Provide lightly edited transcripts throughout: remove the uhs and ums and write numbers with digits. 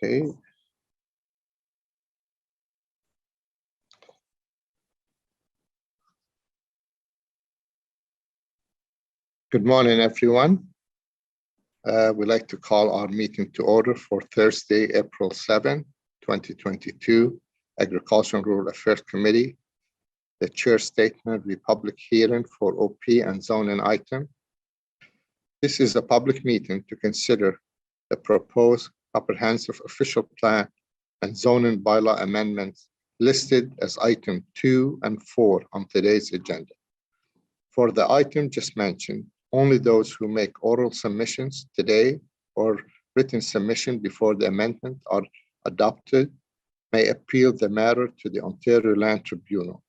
Okay. Good morning, everyone. We'd like to call our meeting to order for Thursday, April 7, 2022, Agriculture and Rural Affairs Committee. The chair statement, the public hearing for OP and zoning item. This is a public meeting to consider the proposed comprehensive official plan and zoning bylaw amendments listed as item 2 and 4 on today's agenda. For the item just mentioned, only those who make oral submissions today or written submission before the amendment are adopted may appeal the matter to the Ontario Land Tribunal.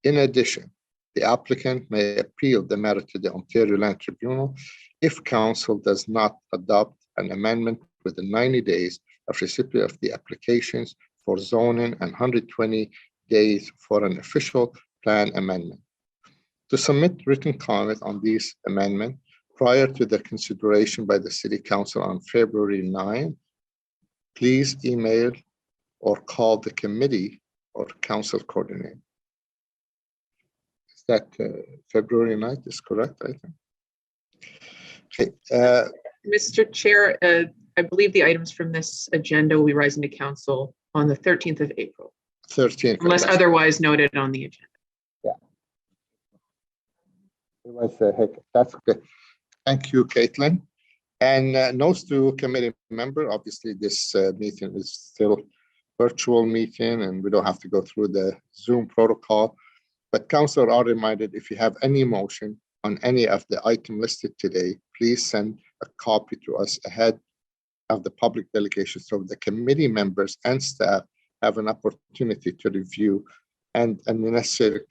In addition, the applicant may appeal the matter to the Ontario Land Tribunal if council does not adopt an amendment within 90 days of receipt of the applications for zoning and 120 days for an official plan amendment. To submit written comment on this amendment prior to the consideration by the City Council on February 9, please email or call the committee or council coordinator. Is that February 9th is correct, I think? Okay. Mr. Chair, I believe the items from this agenda will be rising to council on the 13th of April. 13th. Unless otherwise noted on the agenda. That's okay. Thank you, Caitlin. And notes to committee member, obviously this meeting is still virtual meeting and we don't have to go through the Zoom protocol, but council are reminded if you have any motion on any of the item listed today, please send a copy to us ahead of the public delegation so the committee members and staff have an opportunity to review and necessary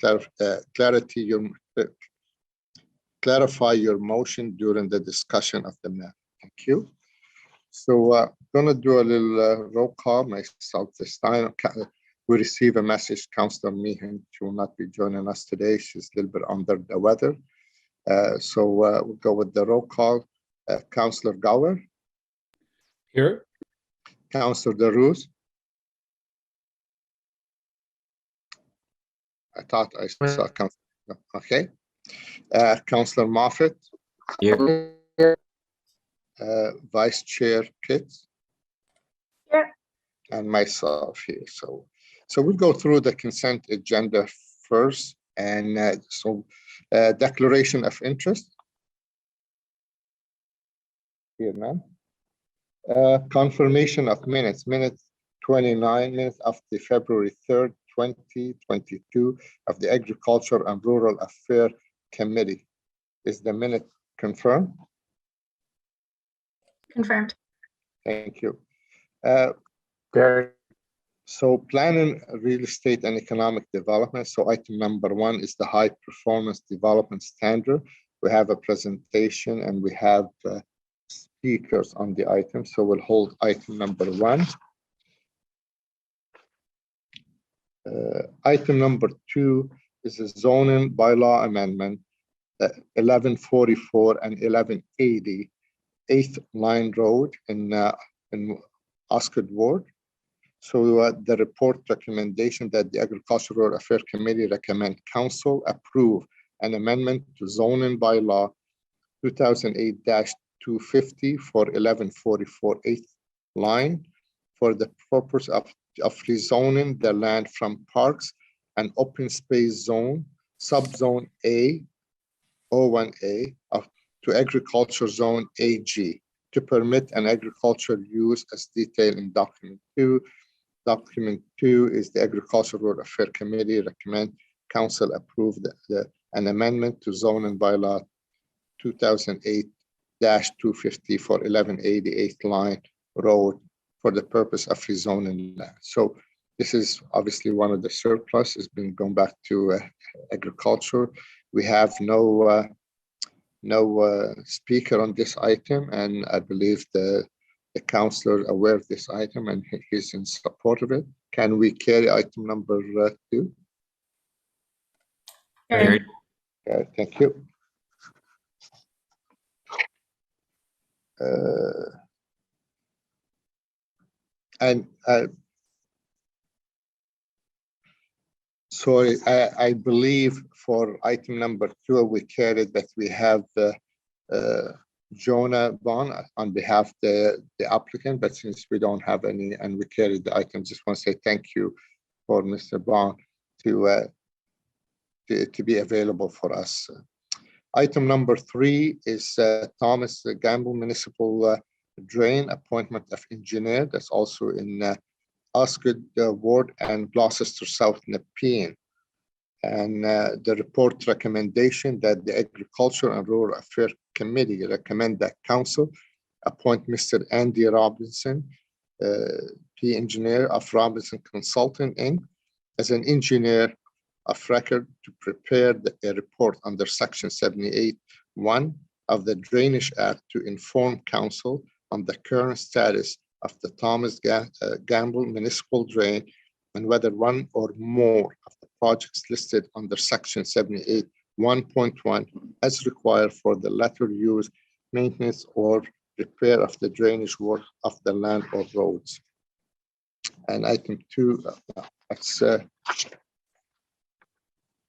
clarify your motion during the discussion of the matter. Thank you. So I'm going to do a little roll call myself this time. We receive a message, Councillor Meehan, she will not be joining us today. She's a little bit under the weather. So we'll go with the roll call. Councillor Gower. Here. Councillor Darouz. I thought I saw Councillor. Okay. Councillor Moffat. Here. Vice Chair Pitts. Here. And myself here. So we'll go through the consent agenda first. And declaration of interest. Here, man. Confirmation of minutes. Minutes 29 minutes of the February 3rd, 2022 of the Agriculture and Rural Affairs Committee. Is the minute confirmed? Confirmed. Thank you. So planning, real estate and economic development. So item number 1 is the high performance development standard. We have a presentation and we have speakers on the item. So we'll hold item number 1. Item number 2 is a zoning bylaw amendment, 1144 and 1180, 8th Line Road in Osgood Ward. So the report recommendation that the Agricultural Affairs Committee recommend Council approve an amendment to zoning bylaw 2008-250 for 1144 8th line for the purpose of rezoning the land from parks and open space zone, subzone A, O1A, to agriculture zone AG to permit an agricultural use as detailed in document 2. Document 2 is the Agricultural Affairs Committee recommend Council approve an amendment to zoning bylaw 2008-250 for 1188th Line Road for the purpose of rezoning land. So this is obviously one of the surplus has been going back to agriculture. We have no speaker on this item, and I believe the councillor aware of this item and he's in support of it. Can we carry item number 2? Carried. Okay, thank you. And sorry, I believe for item number 2, we carried that we have Jonah Bond on behalf of the applicant, but since we don't have any and we carried the item, just want to say thank you for Mr. Bond to be available for us. Item number 3 is Thomas Gamble Municipal Drain Appointment of Engineer. That's also in Osgood Ward and Gloucester South Nepean. And the report recommendation that the Agriculture and Rural Affairs Committee recommend that Council appoint Mr. Andy Robinson, P. Engineer of Robinson Consulting Inc., as an engineer of record to prepare a report under Section 78(1) of the Drainage Act to inform Council on the current status of the Thomas Gamble Municipal Drain and whether one or more of the projects listed under Section 78(1.1) as required for the latter use, maintenance, or repair of the drainage work of the land or roads. And item 2,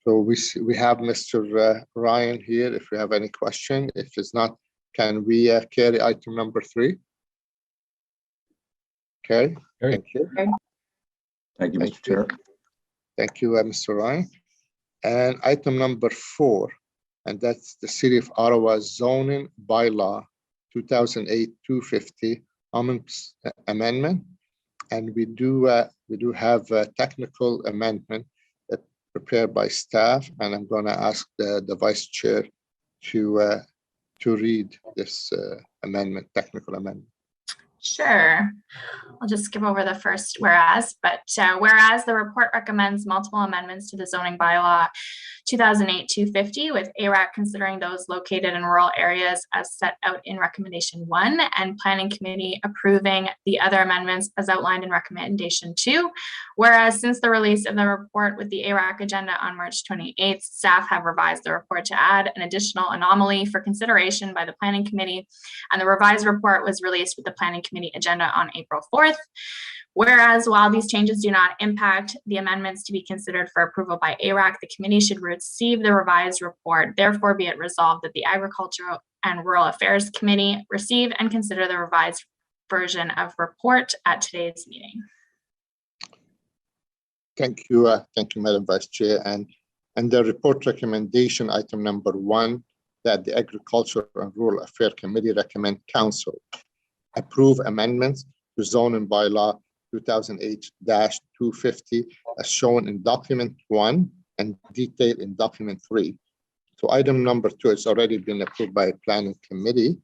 so we have Mr. Ryan here. If we have any question, if it's not, can we carry item number 3? Okay, thank you. Thank you, Mr. Chair. Thank you, Mr. Ryan. And item number 4, and that's the City of Ottawa Zoning Bylaw 2008-250 amendment. And we do have a technical amendment prepared by staff, and I'm going to ask the Vice Chair to read this technical amendment. Sure. I'll just skip over the first whereas, but whereas the report recommends multiple amendments to the zoning bylaw 2008-250 with ARAC considering those located in rural areas as set out in recommendation 1 and planning committee approving the other amendments as outlined in recommendation 2. Whereas since the release of the report with the ARAC agenda on March 28th, staff have revised the report to add an additional anomaly for consideration by the planning committee, and the revised report was released with the planning committee agenda on April 4th. Whereas while these changes do not impact the amendments to be considered for approval by ARAC, the committee should receive the revised report. Therefore, be it resolved that the Agricultural and Rural Affairs Committee receive and consider the revised version of report at today's meeting. Thank you, Madam Vice Chair. And the report recommendation item number 1, that the Agricultural and Rural Affairs Committee recommend Council approve amendments to zoning bylaw 2008-250 as shown in document 1 and detailed in document 3. So item number 2 has already been approved by planning committee.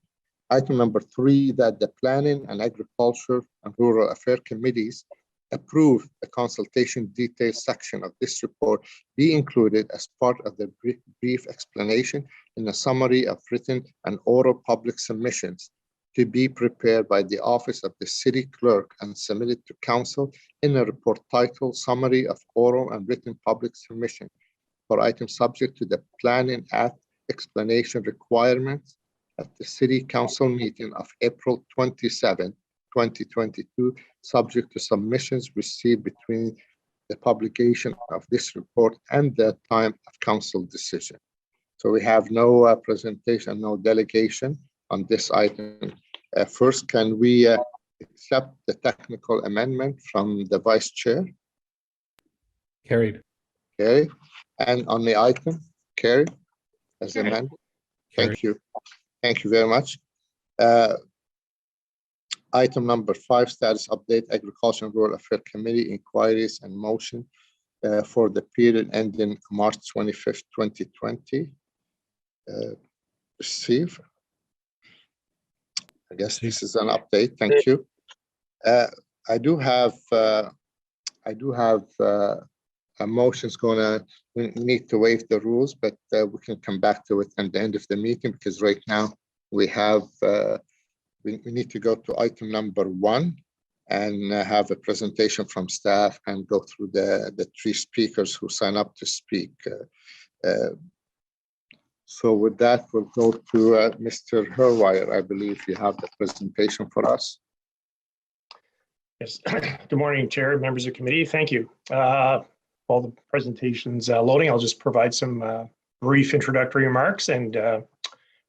Item number 3, that the planning and agriculture and rural affairs committees approve the consultation detail section of this report be included as part of the brief explanation in a summary of written and oral public submissions to be prepared by the Office of the City Clerk and submitted to Council in a report titled Summary of Oral and Written Public Submission for items subject to the Planning Act explanation requirements at the City Council meeting of April 27, 2022, subject to submissions received between the publication of this report and the time of Council decision. So we have no presentation, no delegation on this item. First, can we accept the technical amendment from the Vice Chair? Carried. Okay. And on the item, carried as amended? Thank you. Thank you very much. Item number 5, status update, Agriculture and Rural Affairs Committee inquiries and motion for the period ending March 25th, 2020. Receive. I guess this is an update. Thank you. I do have motions we need to waive the rules, but we can come back to it at the end of the meeting because right now we have we need to go to item number 1 and have a presentation from staff and go through the 3 speakers who sign up to speak. So with that, we'll go to Mr. Herwire. I believe you have the presentation for us. Yes. Good morning, Chair, members of committee. Thank you. While the presentation's loading, I'll just provide some brief introductory remarks, and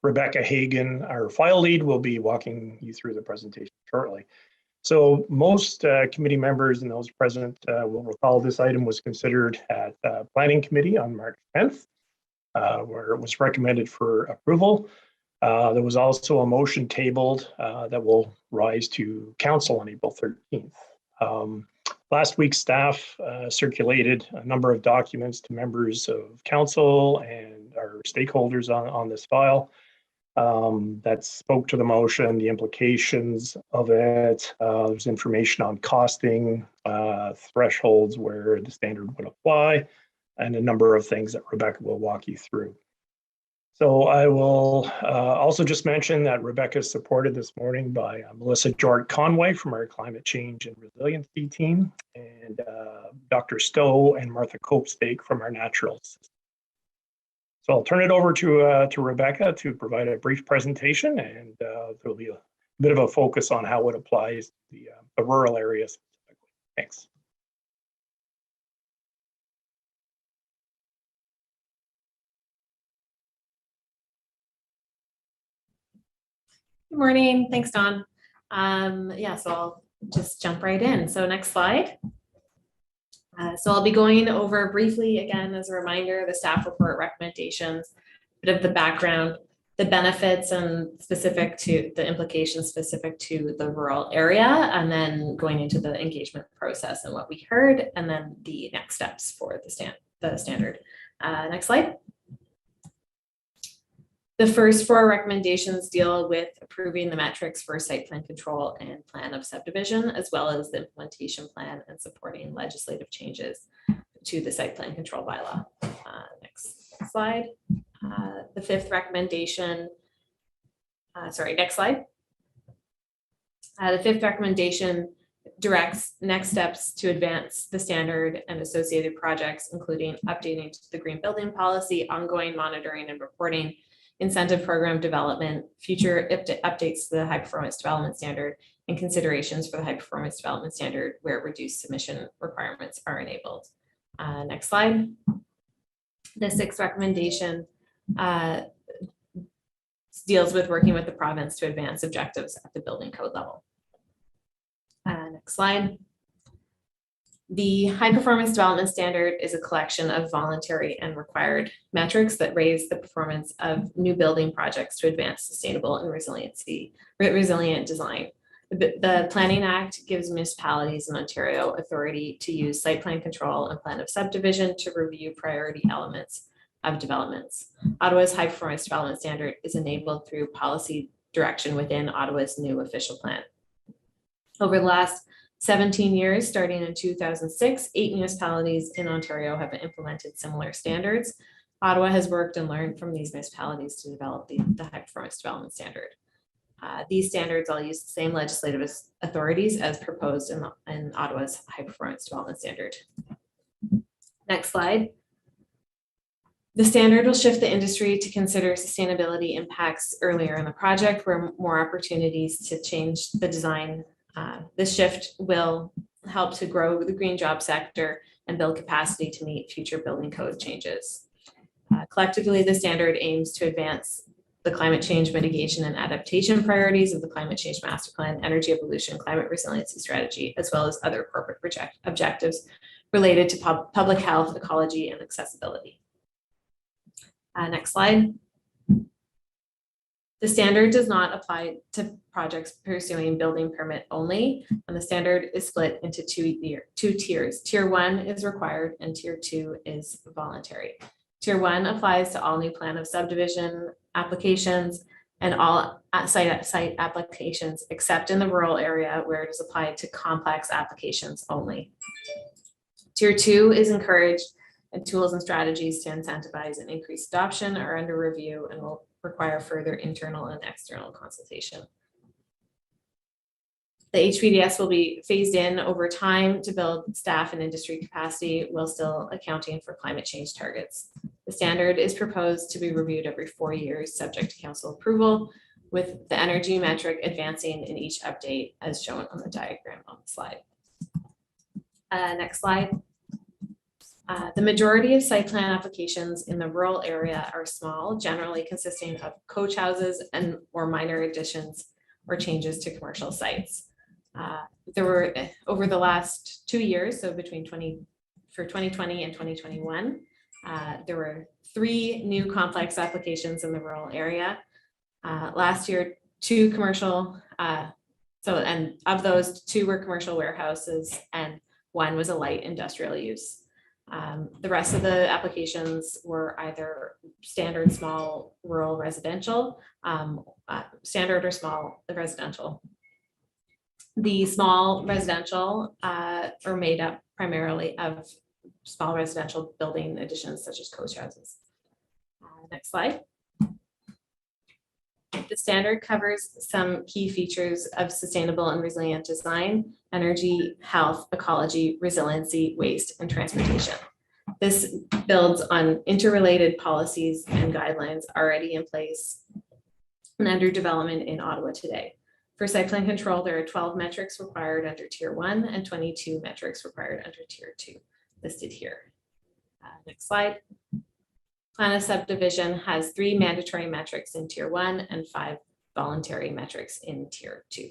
Rebecca Hagan, our file lead, will be walking you through the presentation shortly. So most committee members and those present will recall this item was considered at Planning Committee on March 10th, where it was recommended for approval. There was also a motion tabled that will rise to council on April 13th. Last week, staff circulated a number of documents to members of council and our stakeholders on this file that spoke to the motion, the implications of it. There's information on costing, thresholds where the standard would apply, and a number of things that Rebecca will walk you through. So I will also just mention that Rebecca is supported this morning by Melissa Jort-Conway from our Climate Change and Resiliency team, and Dr. Stowe and Martha Copestake from our Natural Systems. So I'll turn it over to Rebecca to provide a brief presentation, and there'll be a bit of a focus on how it applies to the rural areas specifically. Thanks. Good morning. Thanks, Don. Yeah, so I'll just jump right in. So next slide. So I'll be going over briefly, again, as a reminder, the staff report recommendations, a bit of the background, the benefits and specific to the implications specific to the rural area, and then going into the engagement process and what we heard, and then the next steps for the standard. Next slide. The first four recommendations deal with approving the metrics for site plan control and plan of subdivision, as well as the implementation plan and supporting legislative changes to the site plan control bylaw. Next slide. The fifth recommendation, next slide. The fifth recommendation directs next steps to advance the standard and associated projects, including updating the green building policy, ongoing monitoring and reporting, incentive program development, future updates to the high performance development standard, and considerations for the high performance development standard where reduced submission requirements are enabled. Next slide. The sixth recommendation deals with working with the province to advance objectives at the building code level. Next slide. The high performance development standard is a collection of voluntary and required metrics that raise the performance of new building projects to advance sustainable and resilient design. The Planning Act gives municipalities in Ontario authority to use site plan control and plan of subdivision to review priority elements of developments. Ottawa's high performance development standard is enabled through policy direction within Ottawa's new official plan. Over the last 17 years, starting in 2006, 8 municipalities in Ontario have implemented similar standards. Ottawa has worked and learned from these municipalities to develop the high performance development standard. These standards all use the same legislative authorities as proposed in Ottawa's high performance development standard. Next slide. The standard will shift the industry to consider sustainability impacts earlier in the project, where more opportunities to change the design. This shift will help to grow the green job sector and build capacity to meet future building code changes. Collectively, the standard aims to advance the climate change mitigation and adaptation priorities of the Climate Change Master Plan, Energy Evolution, Climate Resiliency Strategy, as well as other corporate objectives related to public health, ecology, and accessibility. Next slide. The standard does not apply to projects pursuing building permit only, and the standard is split into two tiers. Tier 1 is required and Tier 2 is voluntary. Tier 1 applies to all new plan of subdivision applications and all site applications, except in the rural area where it is applied to complex applications only. Tier 2 is encouraged, and tools and strategies to incentivize and increase adoption are under review and will require further internal and external consultation. The HPDS will be phased in over time to build staff and industry capacity while still accounting for climate change targets. The standard is proposed to be reviewed every 4 years, subject to council approval. with the energy metric advancing in each update as shown on the diagram on the slide. Next slide. The majority of site plan applications in the rural area are small, generally consisting of coach houses and or minor additions or changes to commercial sites. There were, over the last 2 years, so between 2020 and 2021, there were 3 new complex applications in the rural area. Last year, 2 commercial, and of those, 2 were commercial warehouses and 1 was a light industrial use. The rest of the applications were either standard small rural residential, standard or small residential. The small residential are made up primarily of small residential building additions such as coach houses. Next slide. The standard covers some key features of sustainable and resilient design, energy, health, ecology, resiliency, waste, and transportation. This builds on interrelated policies and guidelines already in place and under development in Ottawa today. For site plan control, there are 12 metrics required under Tier 1 and 22 metrics required under Tier 2, listed here. Next slide. Plan of subdivision has 3 mandatory metrics in Tier 1 and 5 voluntary metrics in Tier 2.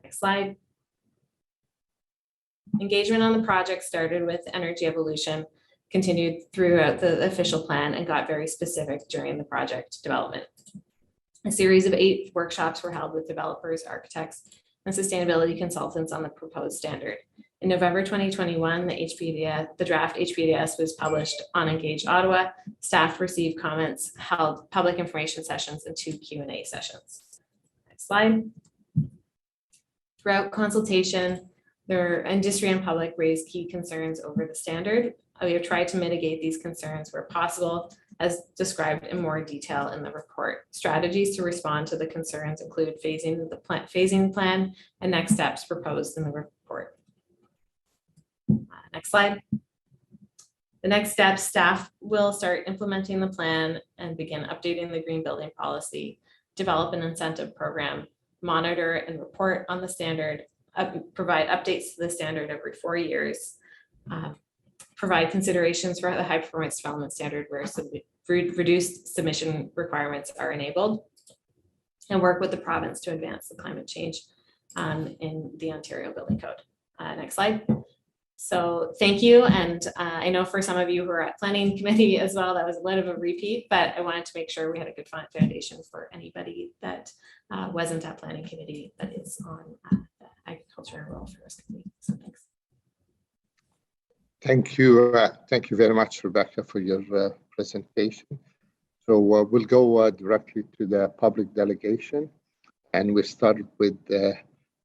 Next slide. Engagement on the project started with energy evolution, continued throughout the official plan, and got very specific during the project development. A series of 8 workshops were held with developers, architects, and sustainability consultants on the proposed standard. In November 2021, the draft HPDS was published on Engage Ottawa. Staff received comments, held public information sessions, and 2 Q&A sessions. Next slide. Throughout consultation, their industry and public raised key concerns over the standard. We have tried to mitigate these concerns where possible, as described in more detail in the report. Strategies to respond to the concerns include phasing the plan and next steps proposed in the report. Next slide. The next step, staff will start implementing the plan and begin updating the green building policy, develop an incentive program, monitor and report on the standard, provide updates to the standard every 4 years, provide considerations for the high performance development standard where reduced submission requirements are enabled, and work with the province to advance the climate change in the Ontario Building Code. Next slide. So thank you. And I know for some of you who are at planning committee as well, that was a little bit of a repeat, but I wanted to make sure we had a good foundation for anybody that wasn't at planning committee that is on the Agriculture and Rural Affairs Committee. So thanks. Thank you. Thank you very much, Rebecca, for your presentation. So we'll go directly to the public delegation, and we start with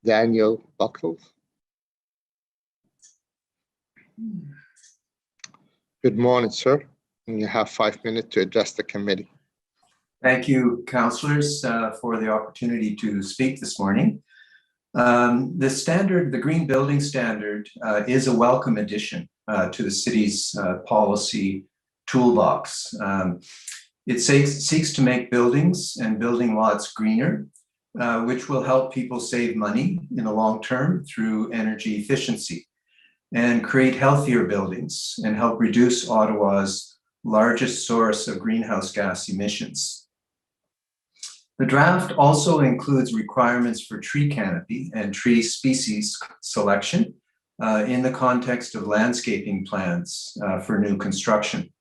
Daniel Buckles. Good morning, sir. And you have 5 minutes to address the committee. Thank you, councillors, for the opportunity to speak this morning. The Green Building Standard is a welcome addition to the city's policy toolbox. It seeks to make buildings and building lots greener, which will help people save money in the long term through energy efficiency, and create healthier buildings and help reduce Ottawa's largest source of greenhouse gas emissions. The draft also includes requirements for tree canopy and tree species selection in the context of landscaping plans for new construction.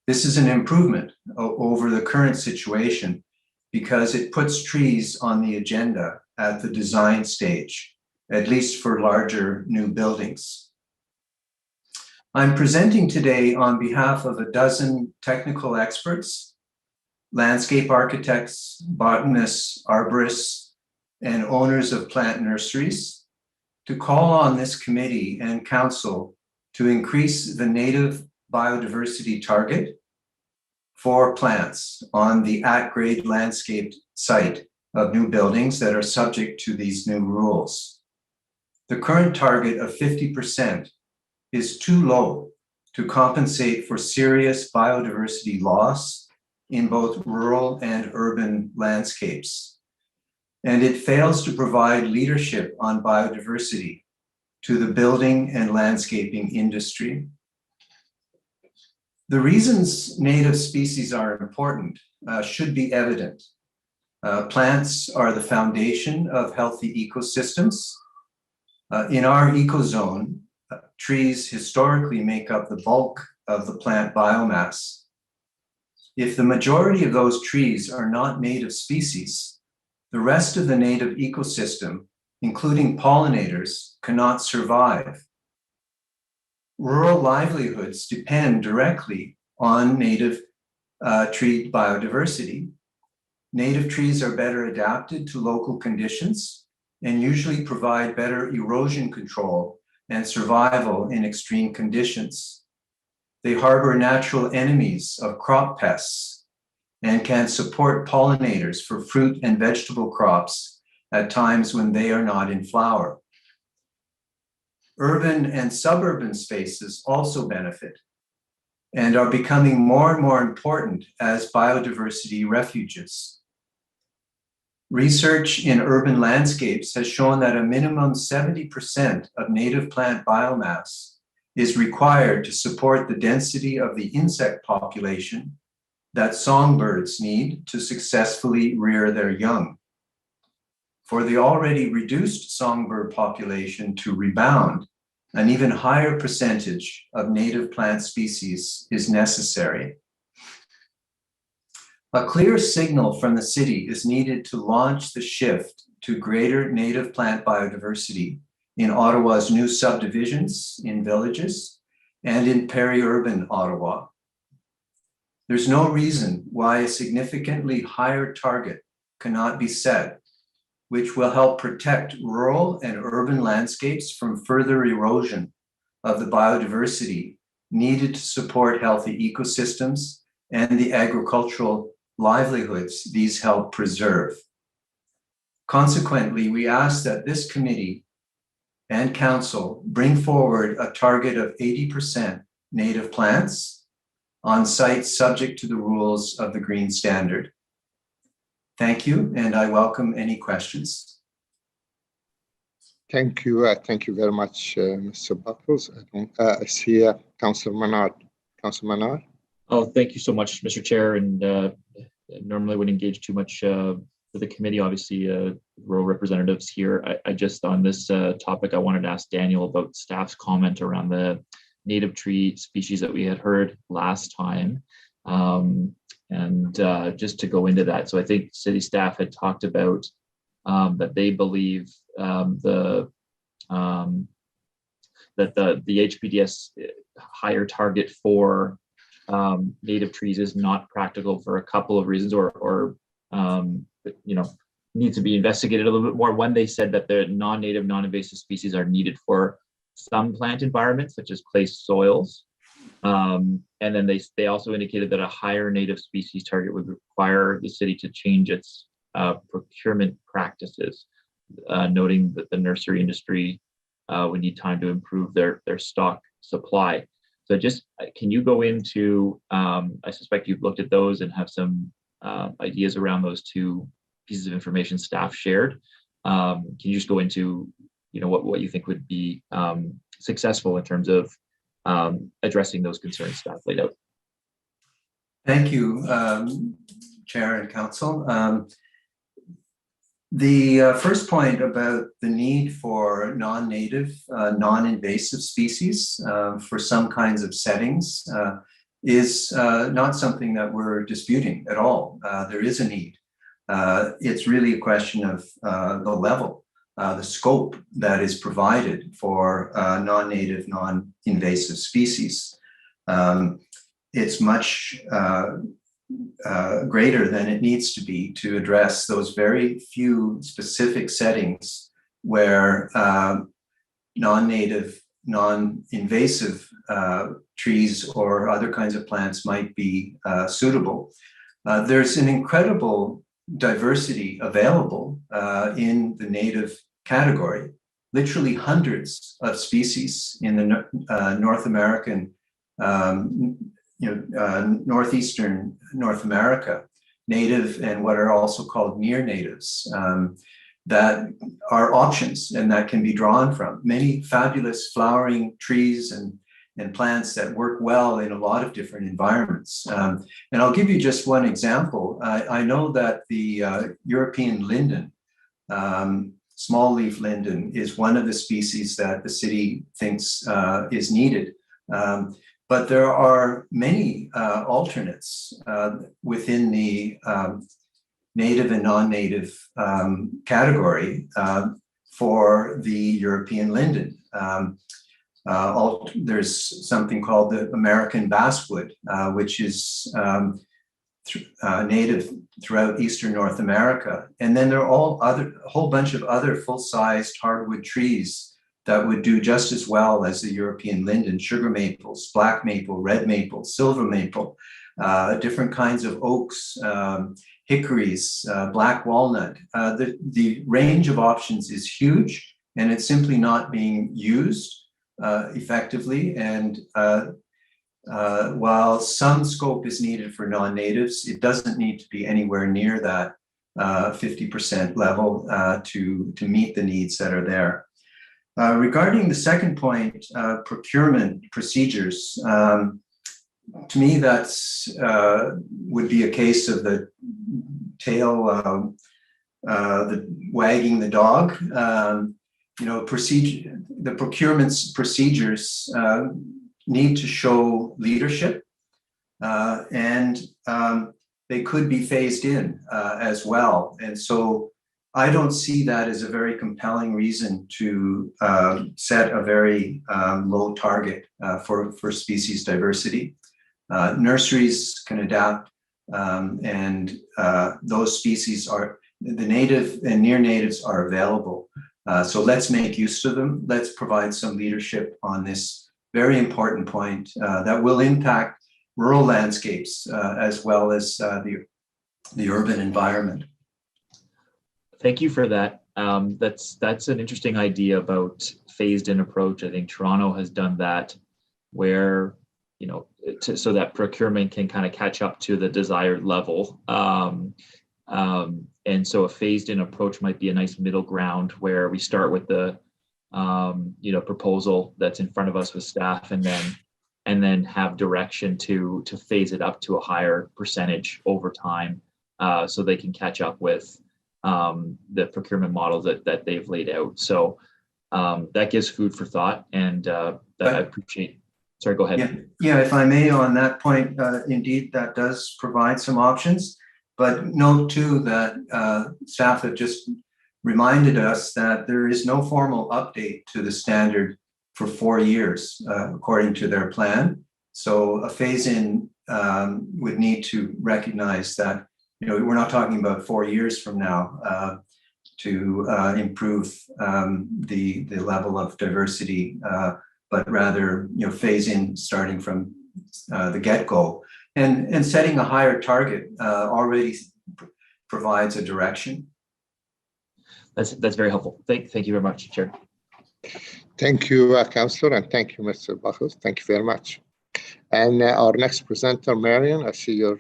This is an improvement over the current situation because it puts trees on the agenda at the design stage, at least for larger new buildings. I'm presenting today on behalf of a dozen technical experts, landscape architects, botanists, arborists, and owners of plant nurseries to call on this committee and council to increase the native biodiversity target for plants on the at-grade landscaped site of new buildings that are subject to these new rules. The current target of 50% is too low to compensate for serious biodiversity loss in both rural and urban landscapes. And it fails to provide leadership on biodiversity to the building and landscaping industry. The reasons native species are important should be evident. Plants are the foundation of healthy ecosystems. In our ecozone, trees historically make up the bulk of the plant biomass. If the majority of those trees are not native species, the rest of the native ecosystem, including pollinators, cannot survive. Rural livelihoods depend directly on native tree biodiversity. Native trees are better adapted to local conditions and usually provide better erosion control and survival in extreme conditions. They harbor natural enemies of crop pests and can support pollinators for fruit and vegetable crops at times when they are not in flower. Urban and suburban spaces also benefit and are becoming more and more important as biodiversity refuges. Research in urban landscapes has shown that a minimum 70% of native plant biomass is required to support the density of the insect population that songbirds need to successfully rear their young. For the already reduced songbird population to rebound, an even higher percentage of native plant species is necessary. A clear signal from the city is needed to launch the shift to greater native plant biodiversity in Ottawa's new subdivisions in villages and in peri-urban Ottawa. There's no reason why a significantly higher target cannot be set, which will help protect rural and urban landscapes from further erosion of the biodiversity needed to support healthy ecosystems and the agricultural livelihoods these help preserve. Consequently, we ask that this committee and council bring forward a target of 80% native plants on sites subject to the rules of the Green Standard. Thank you, and I welcome any questions. Thank you. Thank you very much, Mr. Buckles. I see Councillor Menard. Councillor Menard. Oh, thank you so much, Mr. Chair. And normally wouldn't engage too much for the committee, obviously, rural representatives here. I just, on this topic, I wanted to ask Daniel about staff's comment around the native tree species that we had heard last time. And just to go into that, so I think city staff had talked about that they believe that the HPDS higher target for native trees is not practical for a couple of reasons, or needs to be investigated a little bit more. One, they said that the non-native, non-invasive species are needed for some plant environments, such as clay soils. And then they also indicated that a higher native species target would require the city to change its procurement practices, noting that the nursery industry would need time to improve their stock supply. So just, can you go into, I suspect you've looked at those and have some ideas around those two pieces of information staff shared. Can you just go into, what you think would be successful in terms of addressing those concerns staff laid out? Thank you, Chair and Council. The first point about the need for non-native, non-invasive species for some kinds of settings is not something that we're disputing at all. There is a need. It's really a question of the level, the scope that is provided for non-native, non-invasive species. It's much greater than it needs to be to address those very few specific settings where non-native, non-invasive trees or other kinds of plants might be suitable. There's an incredible diversity available in the native category, literally hundreds of species in the North American northeastern North America, native and what are also called near natives, that are options and that can be drawn from. Many fabulous flowering trees and plants that work well in a lot of different environments. And I'll give you just one example. I know that the European linden, small leaf linden, is one of the species that the city thinks is needed. But there are many alternates within the native and non-native category for the European linden. There's something called the American basswood, which is native throughout Eastern North America. And then there are a whole bunch of other full-sized hardwood trees that would do just as well as the European linden: sugar maples, black maple, red maple, silver maple, different kinds of oaks, hickories, black walnut. The range of options is huge, and it's simply not being used effectively. And while some scope is needed for non-natives, it doesn't need to be anywhere near that 50% level to meet the needs that are there. Regarding the second point, procurement procedures, to me, that's would be a case of the tail wagging the dog. The procurement procedures need to show leadership, and they could be phased in as well. And so I don't see that as a very compelling reason to set a very low target for species diversity. Nurseries can adapt, and those species are, the native and near natives are available. So let's make use of them. Let's provide some leadership on this very important point that will impact rural landscapes as well as the urban environment. Thank you for that. That's an interesting idea about phased-in approach. I think Toronto has done that, where so that procurement can kind of catch up to the desired level. And so a phased-in approach might be a nice middle ground where we start with the proposal that's in front of us with staff, and then have direction to phase it up to a higher percentage over time, so they can catch up with the procurement model that they've laid out. So that gives food for thought, and that I appreciate. Sorry, go ahead. Yeah, if I may, on that point, indeed, that does provide some options. But note too that staff have just reminded us that there is no formal update to the standard for 4 years, according to their plan. So a phase-in would need to recognize that we're not talking about 4 years from now to improve the level of diversity, but rather phase in starting from the get-go. And setting a higher target already provides a direction. That's very helpful. Thank you very much, Chair. Thank you, Councillor, and thank you, Mr. Buckles. Thank you very much. And our next presenter, Marion, I see you're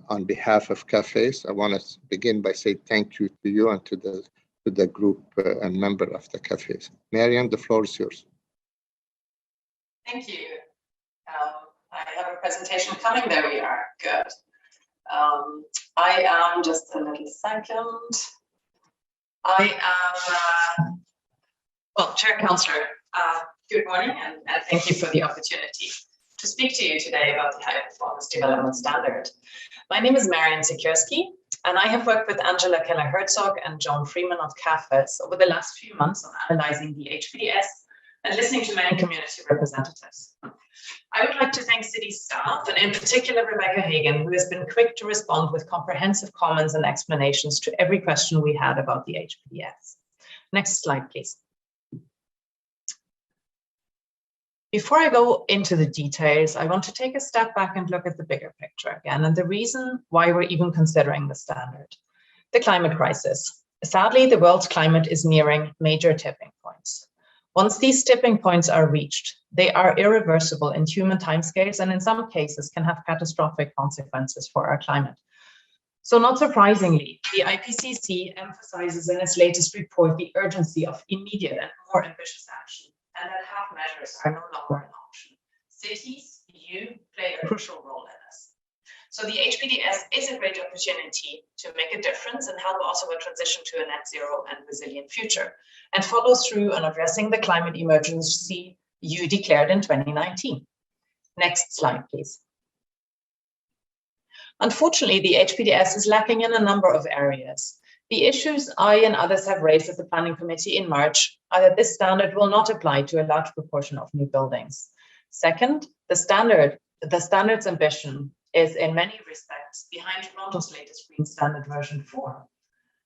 on behalf of cafes. I want to begin by saying thank you to you and to the group and member of the cafes. Marion, the floor is yours. Thank you. I have a presentation coming. There we are. Good. I am just a little second. I am, well, Chair Councillor, good morning, and thank you for the opportunity to speak to you today about the High Performance Development Standard. My name is Marion Sikorski, and I have worked with Angela Keller-Herzog and John Freeman of CAFES over the last few months on analyzing the HPDS and listening to many community representatives. I would like to thank city staff, and in particular Rebecca Hagan, who has been quick to respond with comprehensive comments and explanations to every question we had about the HPDS. Next slide, please. Before I go into the details, I want to take a step back and look at the bigger picture again, and the reason why we're even considering the standard. The climate crisis. Sadly, the world's climate is nearing major tipping points. Once these tipping points are reached, they are irreversible in human timescales and in some cases can have catastrophic consequences for our climate. So not surprisingly, the IPCC emphasizes in its latest report the urgency of immediate and more ambitious action, and that half measures are no longer an option. Cities, you play a crucial role in this. So the HPDS is a great opportunity to make a difference and help Ottawa transition to a net zero and resilient future, and follow through on addressing the climate emergency you declared in 2019. Next slide, please. Unfortunately, the HPDS is lacking in a number of areas. The issues I and others have raised at the Planning Committee in March are that this standard will not apply to a large proportion of new buildings. Second, the standard's ambition is in many respects behind Toronto's latest Green Standard version 4.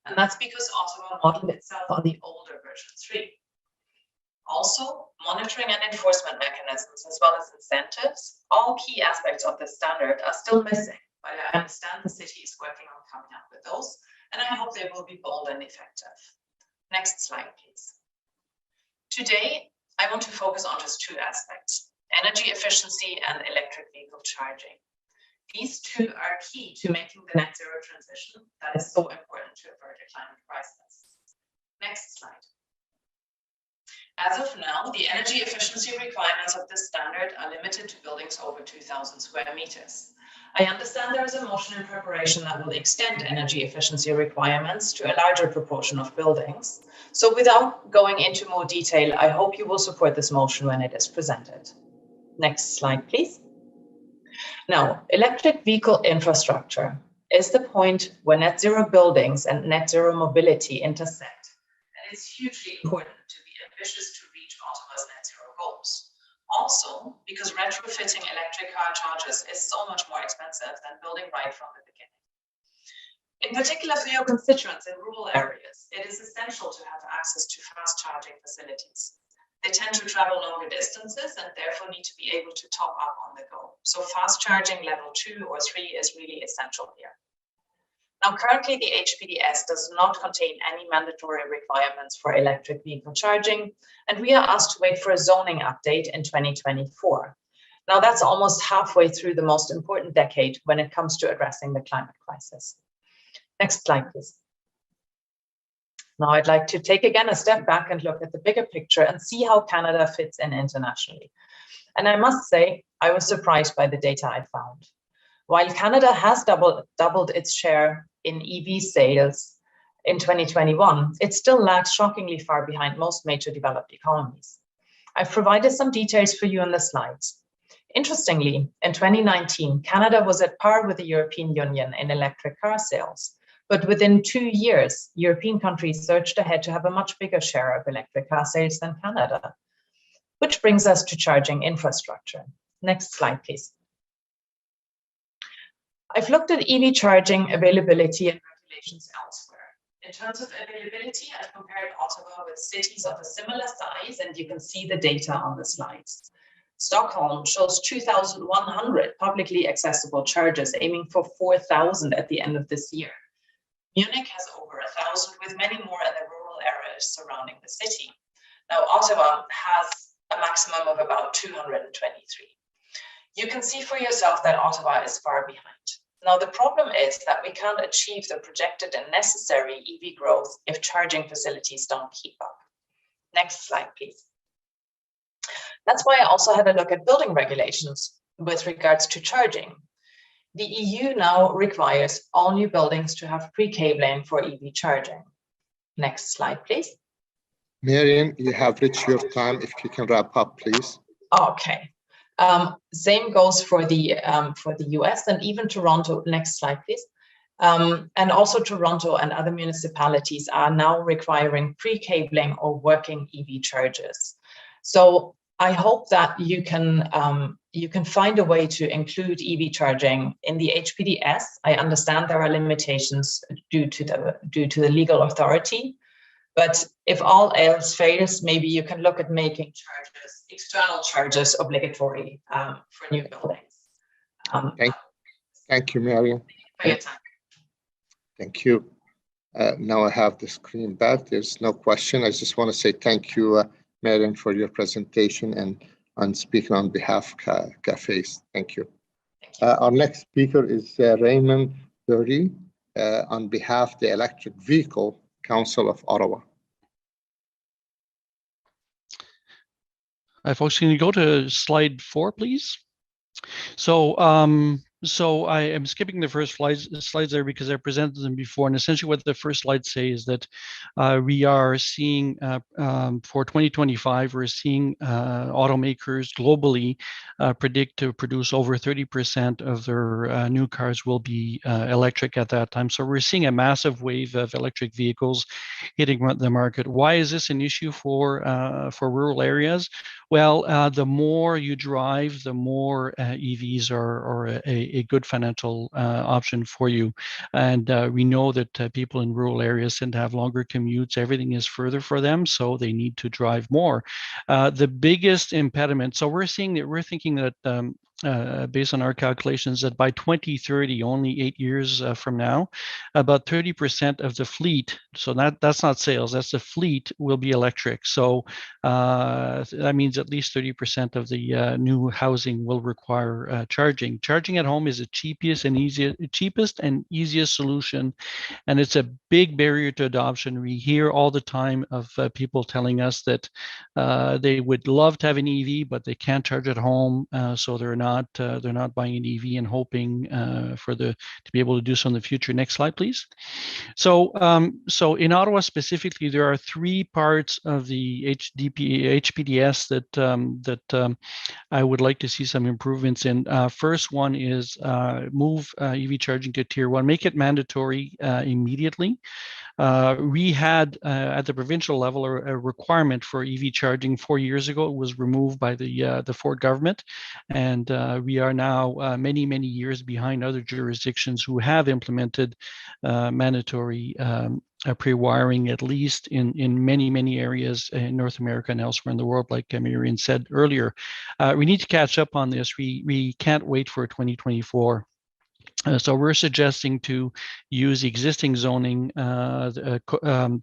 And that's because Ottawa modeled itself on the older version 3. Also, monitoring and enforcement mechanisms, as well as incentives, all key aspects of the standard are still missing. But I understand the city is working on coming up with those, and I hope they will be bold and effective. Next slide, please. Today, I want to focus on just two aspects: energy efficiency and electric vehicle charging. These two are key to making the net zero transition that is so important to avert a climate crisis. Next slide. As of now, the energy efficiency requirements of this standard are limited to buildings over 2,000 square meters. I understand there is a motion in preparation that will extend energy efficiency requirements to a larger proportion of buildings. So without going into more detail, I hope you will support this motion when it is presented. Next slide, please. Now, electric vehicle infrastructure is the point where net zero buildings and net zero mobility intersect. And it's hugely important to be ambitious to reach Ottawa's net zero goals. Also, because retrofitting electric car chargers is so much more expensive than building right from the beginning. In particular for your constituents in rural areas, it is essential to have access to fast charging facilities. They tend to travel longer distances and therefore need to be able to top up on the go. So fast charging level 2 or 3 is really essential here. Now, currently the HPDS does not contain any mandatory requirements for electric vehicle charging, and we are asked to wait for a zoning update in 2024. Now, that's almost halfway through the most important decade when it comes to addressing the climate crisis. Next slide, please. Now, I'd like to take again a step back and look at the bigger picture and see how Canada fits in internationally. And I must say, I was surprised by the data I found. While Canada has doubled its share in EV sales in 2021, it still lags shockingly far behind most major developed economies. I've provided some details for you in the slides. Interestingly, in 2019, Canada was at par with the European Union in electric car sales. But within 2 years, European countries surged ahead to have a much bigger share of electric car sales than Canada. Which brings us to charging infrastructure. Next slide, please. I've looked at EV charging availability and regulations elsewhere. In terms of availability, I've compared Ottawa with cities of a similar size, and you can see the data on the slides. Stockholm shows 2,100 publicly accessible chargers, aiming for 4,000 at the end of this year. Munich has over 1,000, with many more in the rural areas surrounding the city. Now, Ottawa has a maximum of about 223. You can see for yourself that Ottawa is far behind. Now, the problem is that we can't achieve the projected and necessary EV growth if charging facilities don't keep up. Next slide, please. That's why I also had a look at building regulations with regards to charging. The EU now requires all new buildings to have pre-cabling for EV charging. Next slide, please. Marian, you have reached your time. If you can wrap up, please. Okay. Same goes for the US and even Toronto. Next slide, please. And also Toronto and other municipalities are now requiring pre-cabling or working EV chargers. So I hope that you can find a way to include EV charging in the HPDS. I understand there are limitations due to the legal authority, but if all else fails, maybe you can look at making external chargers obligatory for new buildings. Thank you, Marian. For your time. Thank you. Now I have the screen back. There's no question. I just want to say thank you Marian, for your presentation and on speaking on behalf of cafes. Thank you. Our next speaker is Raymond Dury on behalf of the Electric Vehicle Council of Ottawa. Hi, folks. Can you go to slide 4, please? So, so I am skipping the first slides there because I presented them before. And essentially what the first slide say is that we are seeing for 2025, we're seeing automakers globally predict to produce over 30% of their new cars will be electric at that time. So we're seeing a massive wave of electric vehicles hitting the market. Why is this an issue for rural areas? Well, the more you drive, the more EVs are a good financial option for you. And we know that people in rural areas tend to have longer commutes. Everything is further for them, so they need to drive more. The biggest impediment, so we're thinking that based on our calculations, that by 2030, only 8 years from now, about 30% of the fleet, so that's not sales, that's the fleet, will be electric. So that means at least 30% of the new housing will require charging. Charging at home is the cheapest and easiest solution, and it's a big barrier to adoption. We hear all the time of people telling us that they would love to have an EV, but they can't charge at home, so they're not buying an EV and hoping to be able to do so in the future. Next slide, please. So in Ottawa specifically, there are 3 parts of the HPDS that I would like to see some improvements in. First one is move EV charging to Tier 1, make it mandatory immediately. We had at the provincial level a requirement for EV charging 4 years ago. It was removed by the Ford government, and we are now many years behind other jurisdictions who have implemented mandatory pre-wiring, at least in many areas in North America and elsewhere in the world, like Marian said earlier. We need to catch up on this. We can't wait for 2024. So we're suggesting to use the existing zoning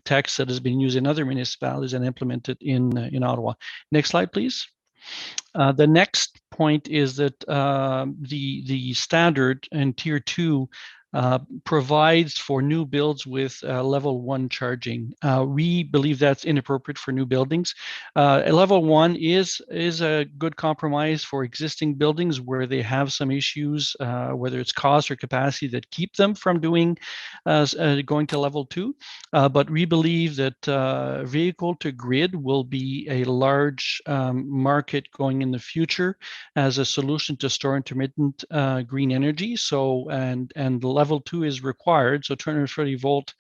text that has been used in other municipalities and implement it in Ottawa. Next slide, please. The next point is that the standard in Tier 2 provides for new builds with level 1 charging. We believe that's inappropriate for new buildings. Level 1 is a good compromise for existing buildings where they have some issues, whether it's cost or capacity, that keep them from going to level 2. But we believe that vehicle to grid will be a large market going in the future as a solution to store intermittent green energy. So and level 2 is required, so 230 volt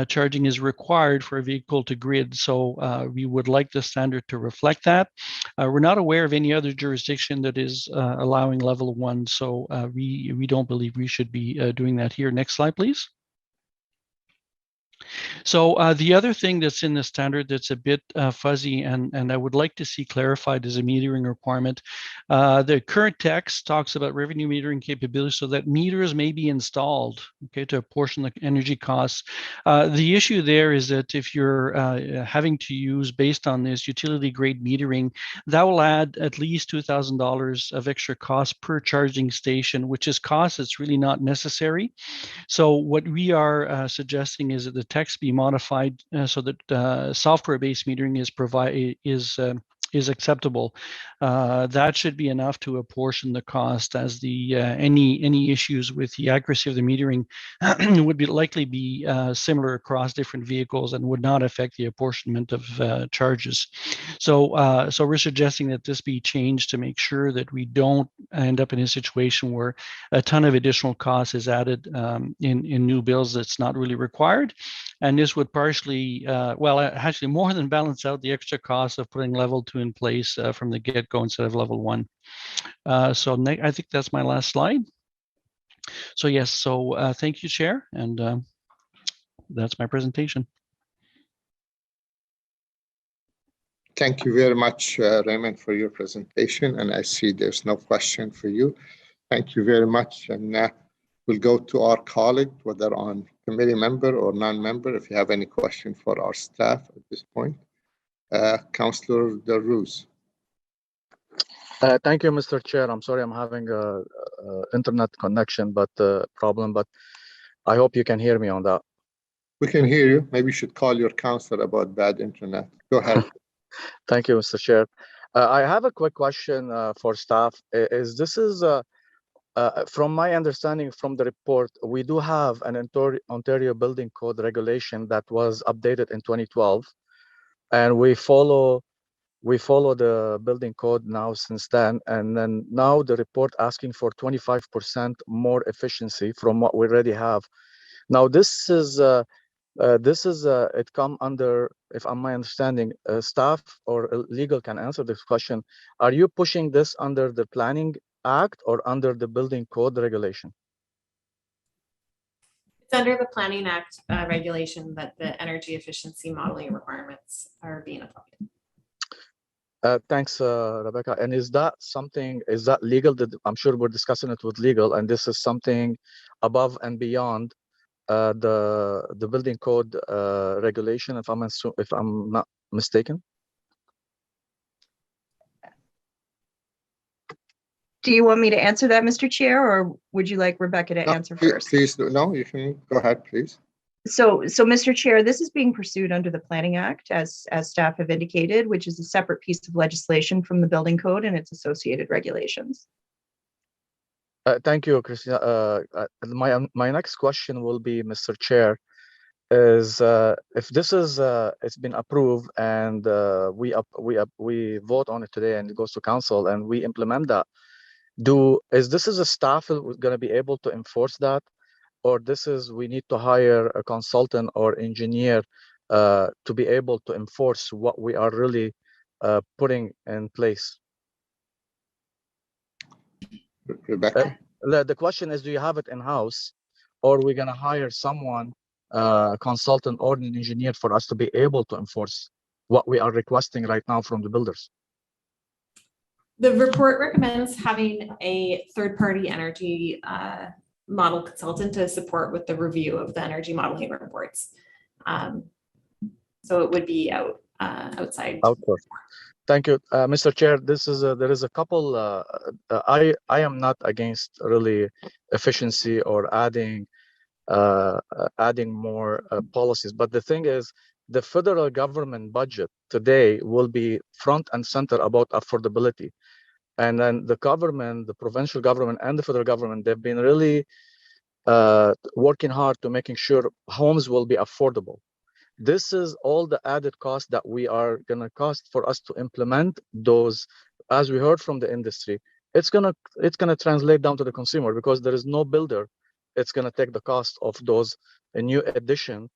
charging is required for a vehicle to grid. So we would like the standard to reflect that. We're not aware of any other jurisdiction that is allowing level 1, so we don't believe we should be doing that here. Next slide, please. So the other thing that's in the standard that's a bit fuzzy and I would like to see clarified is a metering requirement. The current text talks about revenue metering capability so that meters may be installed, okay, to apportion the energy costs. The issue there is that if you're having to use, based on this, utility grade metering, that will add at least $2,000 of extra cost per charging station, which is cost that's really not necessary. So what we are suggesting is that the text be modified so that software-based metering is acceptable. That should be enough to apportion the cost, as the any issues with the accuracy of the metering would likely be similar across different vehicles and would not affect the apportionment of charges. So we're suggesting that this be changed to make sure that we don't end up in a situation where a ton of additional cost is added in new bills that's not really required. And this would partially, well, actually more than balance out the extra cost of putting level 2 in place from the get-go instead of level 1. So I think that's my last slide. So yes, so thank you, Chair, and that's my presentation. Thank you very much, Raymond, for your presentation. And I see there's no question for you. Thank you very much. And we'll go to our colleague, whether on committee member or non-member, if you have any question for our staff at this point. Councillor Delruz. Thank you, Mr. Chair. I'm sorry I'm having a internet connection problem, but I hope you can hear me on that. We can hear you. Maybe you should call your councillor about bad internet. Go ahead. Thank you, Mr. Chair. I have a quick question for staff. From my understanding from the report, we do have an Ontario Building Code regulation that was updated in 2012, and we follow the building code now since then. And then now the report asking for 25% more efficiency from what we already have. Now this is it come under, if I'm my understanding, staff or legal can answer this question. Are you pushing this under the Planning Act or under the Building Code regulation? It's under the Planning Act regulation that the energy efficiency modeling requirements are being applied. Thanks, Rebecca. And is that legal? I'm sure we're discussing it with legal, and this is something above and beyond the building code regulation, if I'm not mistaken. Do you want me to answer that, Mr. Chair, or would you like Rebecca to answer first? Please, no, you can go ahead, please. So, Mr. Chair, this is being pursued under the Planning Act, as staff have indicated, which is a separate piece of legislation from the Building Code and its associated regulations. Thank you, Christina. My next question will be, Mr. Chair, is if this is it's been approved and we vote on it today and it goes to council and we implement that, is a staff going to be able to enforce that, or we need to hire a consultant or engineer to be able to enforce what we are really putting in place? Rebecca? The question is, do you have it in-house, or are we going to hire someone, a consultant or an engineer, for us to be able to enforce what we are requesting right now from the builders? The report recommends having a third-party energy model consultant to support with the review of the energy modeling reports. So it would be outside. Outsourced. Thank you, Mr. Chair. There is a couple. I am not against really efficiency or adding more policies, but the thing is, the federal government budget today will be front and center about affordability, and then the government, the provincial government and the federal government, they've been really working hard to making sure homes will be affordable. This is all the added cost that we are going to cost for us to implement those. As we heard from the industry, it's gonna translate down to the consumer, because there is no builder. It's going to take the cost of those new addition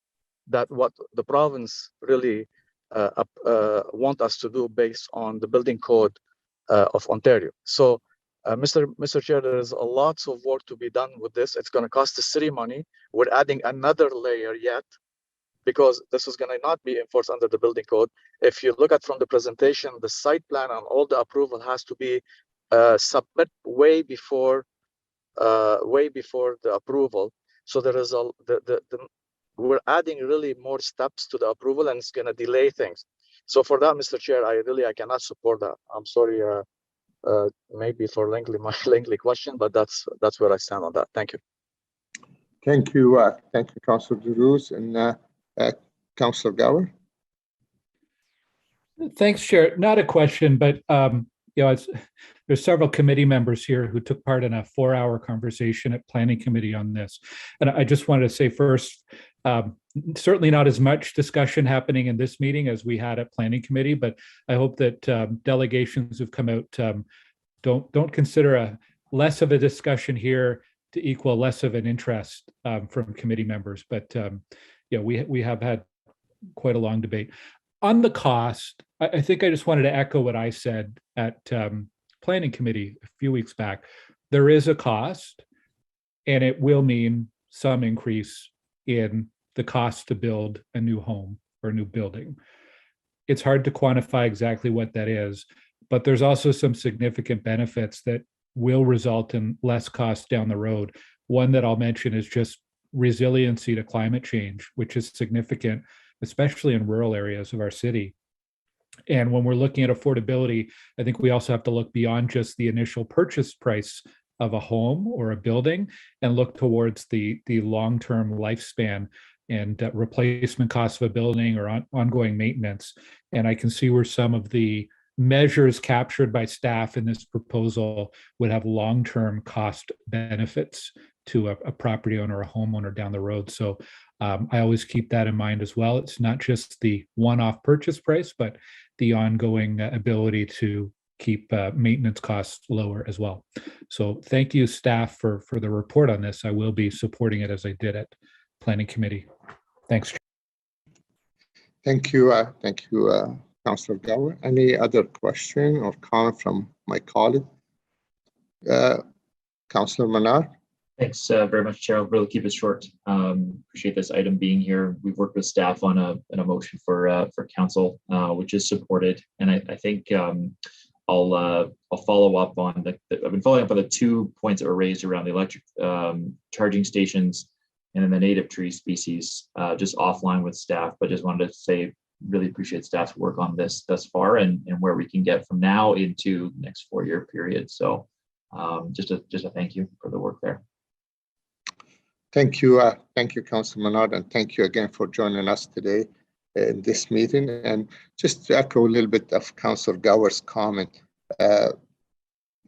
that what the province really want us to do based on the building code of Ontario. So Mr. Chair, there is a lots of work to be done with this. It's going to cost the city money. We're adding another layer yet, because this is going to not be enforced under the building code. If you look at from the presentation, the site plan and all the approval has to be submit way before the approval. So there is we're adding really more steps to the approval, and it's going to delay things. So for that, Mr. Chair, I cannot support that. I'm sorry, maybe for my lengthy question, but that's where I stand on that. Thank you. Thank you, Councillor Delruz. And Councillor Gower. Thanks, Chair. Not a question, but there's several committee members here who took part in a 4-hour conversation at Planning Committee on this. And I just wanted to say first, certainly not as much discussion happening in this meeting as we had at Planning Committee, but I hope that delegations who've come out don't consider less of a discussion here to equal less of an interest from committee members. But we have had quite a long debate. On the cost, I think I just wanted to echo what I said at Planning Committee a few weeks back. There is a cost, and it will mean some increase in the cost to build a new home or a new building. It's hard to quantify exactly what that is, but there's also some significant benefits that will result in less cost down the road. One that I'll mention is just resiliency to climate change, which is significant, especially in rural areas of our city. And when we're looking at affordability, I think we also have to look beyond just the initial purchase price of a home or a building and look towards the long-term lifespan and replacement costs of a building or ongoing maintenance. And I can see where some of the measures captured by staff in this proposal would have long-term cost benefits to a property owner or a homeowner down the road. So I always keep that in mind as well. It's not just the one-off purchase price, but the ongoing ability to keep maintenance costs lower as well. So thank you, staff, for the report on this. I will be supporting it as I did at Planning Committee. Thanks. Thank you, Councillor Gower. Any other question or comment from my colleague? Councillor Menard? Thanks very much, Chair. I'll really keep it short. Appreciate this item being here. We've worked with staff on a motion for council, which is supported, and I think I'll follow up on I've been following up on the 2 points that were raised around the electric charging stations and then the native tree species, just offline with staff. But just wanted to say, really appreciate staff's work on this thus far and where we can get from now into the next 4-year period. So just a thank you for the work there. Thank you, Councillor Menard, and thank you again for joining us today in this meeting. And just to echo a little bit of Councillor Gower's comment,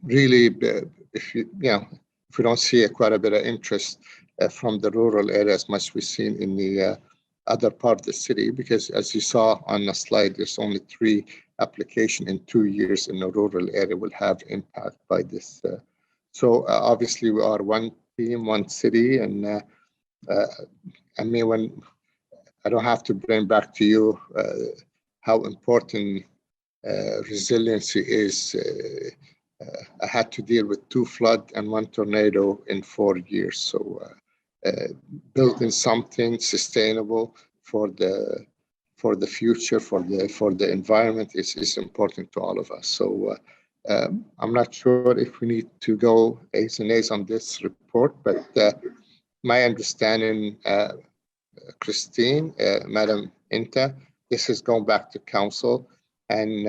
really, if we don't see quite a bit of interest from the rural area as much we've seen in the other part of the city, because as you saw on the slide, there's only 3 applications in 2 years in the rural area will have impact by this. So obviously we are one team, one city, and I mean, when I don't have to bring back to you how important resiliency is. I had to deal with 2 floods and 1 tornado in 4 years. So building something sustainable for the future, for the environment is important to all of us. So I'm not sure if we need to go A's and A's on this report, but my understanding, Christine, Madam Inta, this is going back to council, and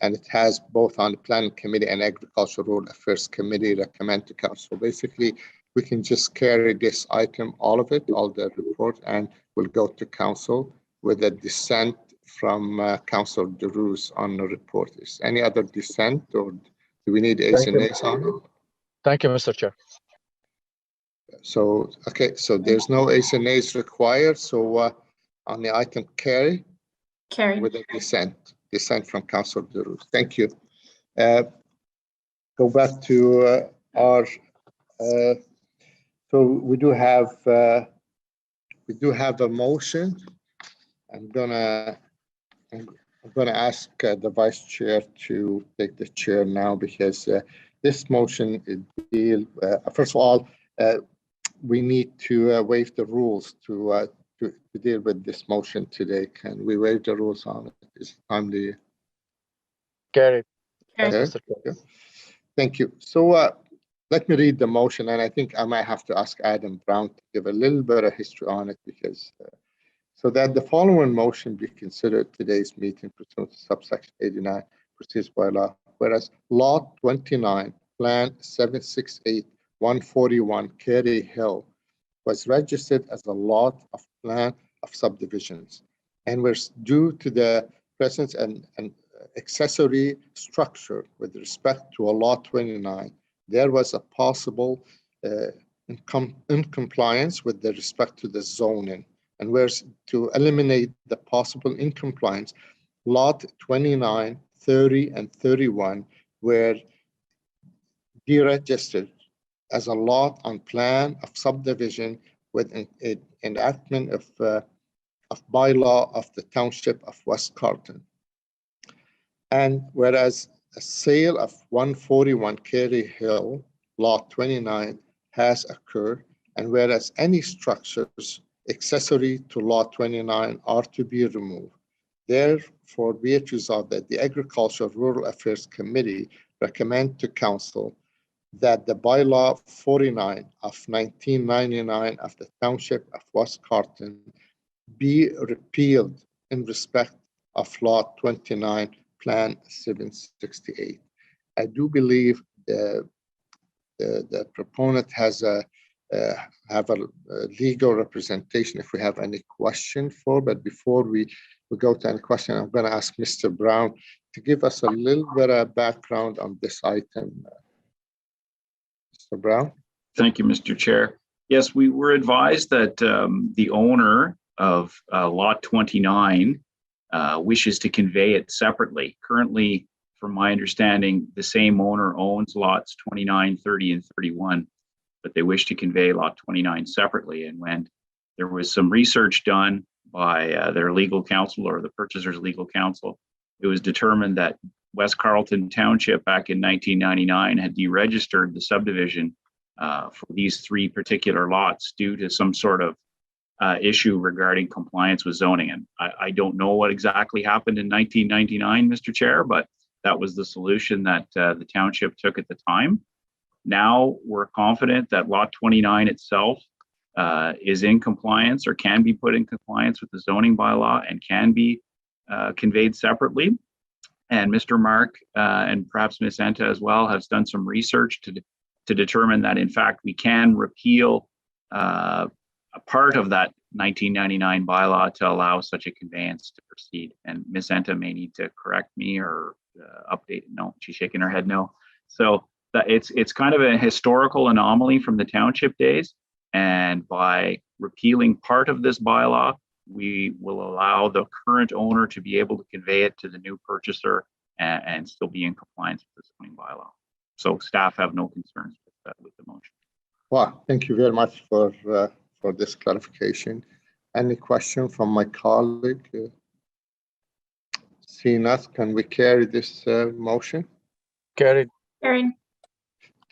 it has both on the Planning Committee and Agricultural Rural Affairs Committee recommend to council. Basically, we can just carry this item, all of it, all the report, and we'll go to council with a dissent from Councillor DeRose on the report. Is any other dissent, or do we need A's and A's on it? Thank you, Mr. Chair. So, okay, so there's no A's and A's required. So on the item carry with a dissent from Councillor DeRose. Thank you. Go back to our. So we do have a motion. I'm gonna ask the vice chair to take the chair now, because this motion is first of all, we need to waive the rules to deal with this motion today. Can we waive the rules on it? Is timely? Carried. Okay. Thank you. So let me read the motion, and I think I might have to ask Adam Brown to give a little bit of history on it, because so that the following motion be considered today's meeting pursuant to subsection 89 proceeds by law, whereas lot 29, plan 768-141 Carey Hill was registered as a lot of plan of subdivisions, and was due to the presence and accessory structure with respect to a lot 29, there was a possible incompliance with the respect to the zoning. And whereas to eliminate the possible incompliance, lot 29, 30, and 31 were deregistered as a lot on plan of subdivision with an enactment of bylaw of the Township of West Carleton. And whereas a sale of 141 Carey Hill, lot 29, has occurred, and whereas any structures accessory to lot 29 are to be removed. Therefore, be it resolved that the Agricultural Rural Affairs Committee recommend to Council that the bylaw 49 of 1999 of the Township of West Carleton be repealed in respect of Lot 29, Plan 768. I do believe the proponent has have a legal representation if we have any question for, but before we go to any question, I'm going to ask Mr. Brown to give us a little bit of background on this item. Mr. Brown? Thank you, Mr. Chair. Yes, we were advised that the owner of Lot 29 wishes to convey it separately. Currently, from my understanding, the same owner owns lots 29, 30, and 31, but they wish to convey Lot 29 separately. And when there was some research done by their legal counsel or the purchaser's legal counsel, it was determined that West Carleton Township back in 1999 had deregistered the subdivision for these three particular lots due to some sort of issue regarding compliance with zoning. And I don't know what exactly happened in 1999, Mr. Chair, but that was the solution that the township took at the time. Now we're confident that Lot 29 itself is in compliance or can be put in compliance with the zoning bylaw and can be conveyed separately. And Mr. Mark and perhaps Ms. Enta as well has done some research to determine that in fact we can repeal a part of that 1999 bylaw to allow such a conveyance to proceed. And Ms. Enta may need to correct me or update. No, she's shaking her head no. So it's kind of a historical anomaly from the township days. And by repealing part of this bylaw, we will allow the current owner to be able to convey it to the new purchaser and still be in compliance with the zoning bylaw. So staff have no concerns with the motion. Well, thank you very much for this clarification. Any question from my colleague? Seeing us, can we carry this motion? Carried. Carried.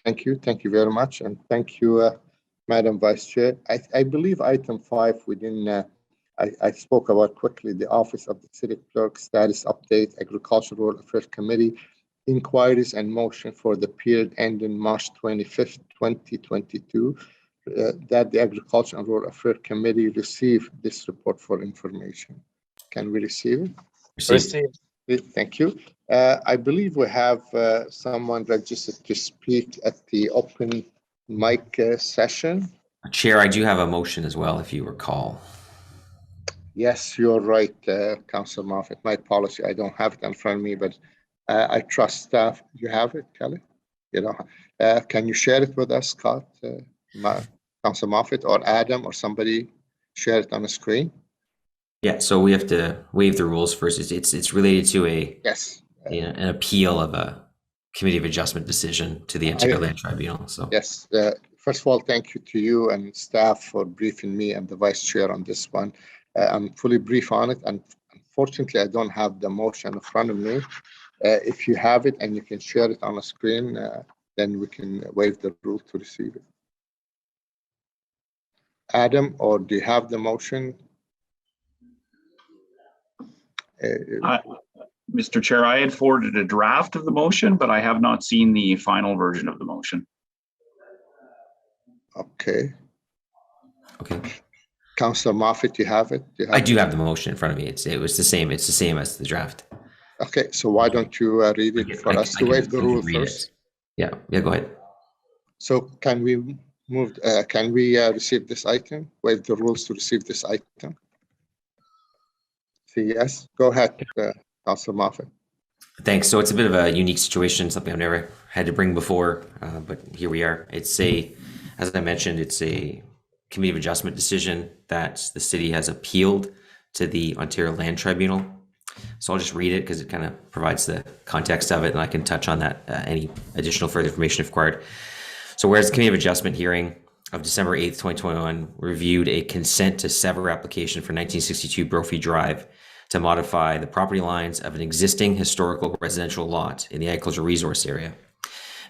Thank you very much, and thank you, Madam Vice Chair. I believe item 5 within. I spoke about quickly the Office of the City Clerk Status Update, Agricultural Affairs Committee, inquiries and motion for the period ending March 25th, 2022, that the Agriculture and Rural Affairs Committee receive this report for information. Can we receive it? Receive. Thank you. I believe we have someone registered to speak at the open mic session. Chair, I do have a motion as well, if you recall. Yes, you're right, Councilor Moffitt. My apology, I don't have it in front of me, but I trust staff. You have it, Kelly? You know, can you share it with us, Scott, Councilor Moffitt, or Adam, or somebody share it on the screen? Yeah, so we have to waive the rules first. It's related to an appeal of a Committee of Adjustment decision to the Untitled Land Tribunal. So yes, first of all, thank you to you and staff for briefing me and the Vice Chair on this one. I'm fully brief on it, and unfortunately, I don't have the motion in front of me. If you have it and you can share it on the screen, then we can waive the rule to receive it. Adam, or do you have the motion? Mr. Chair, I had forwarded a draft of the motion, but I have not seen the final version of the motion. Okay. Okay. Councilor Moffitt, you have it? I do have the motion in front of me. It was the same. It's the same as the draft. Okay, so why don't you read it for us to waive the rule first? Yeah, go ahead. So can we move? Can we receive this item? Waive the rules to receive this item? See, yes. Go ahead, Councilor Moffitt. Thanks. So it's a bit of a unique situation, something I've never had to bring before, but here we are. As I mentioned, it's a Committee of Adjustment decision that the city has appealed to the Ontario Land Tribunal. So I'll just read it because it kind of provides the context of it, and I can touch on that, any additional further information if required. So whereas the Committee of Adjustment hearing of December 8th, 2021 reviewed a consent to sever application for 1962 Brophy Drive to modify the property lines of an existing historical residential lot in the agricultural resource area.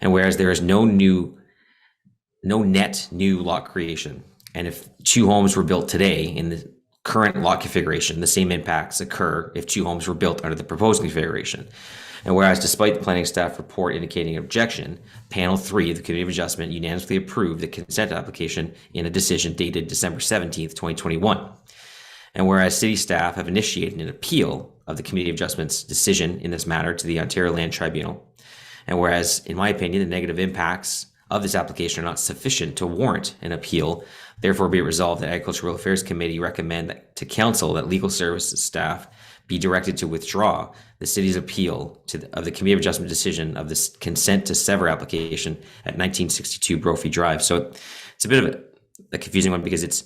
And whereas there is no net new lot creation, and if 2 homes were built today in the current lot configuration, the same impacts occur if 2 homes were built under the proposed configuration. And whereas despite the planning staff report indicating objection, panel 3 of the Committee of Adjustment unanimously approved the consent application in a decision dated December 17th, 2021. And whereas city staff have initiated an appeal of the Committee of Adjustment's decision in this matter to the Ontario Land Tribunal. And whereas, in my opinion, the negative impacts of this application are not sufficient to warrant an appeal, therefore be it resolved that Agricultural Affairs Committee recommend to Council that legal services staff be directed to withdraw the city's appeal of the Committee of Adjustment decision of this consent to sever application at 1962 Brophy Drive. So it's a bit of a confusing one because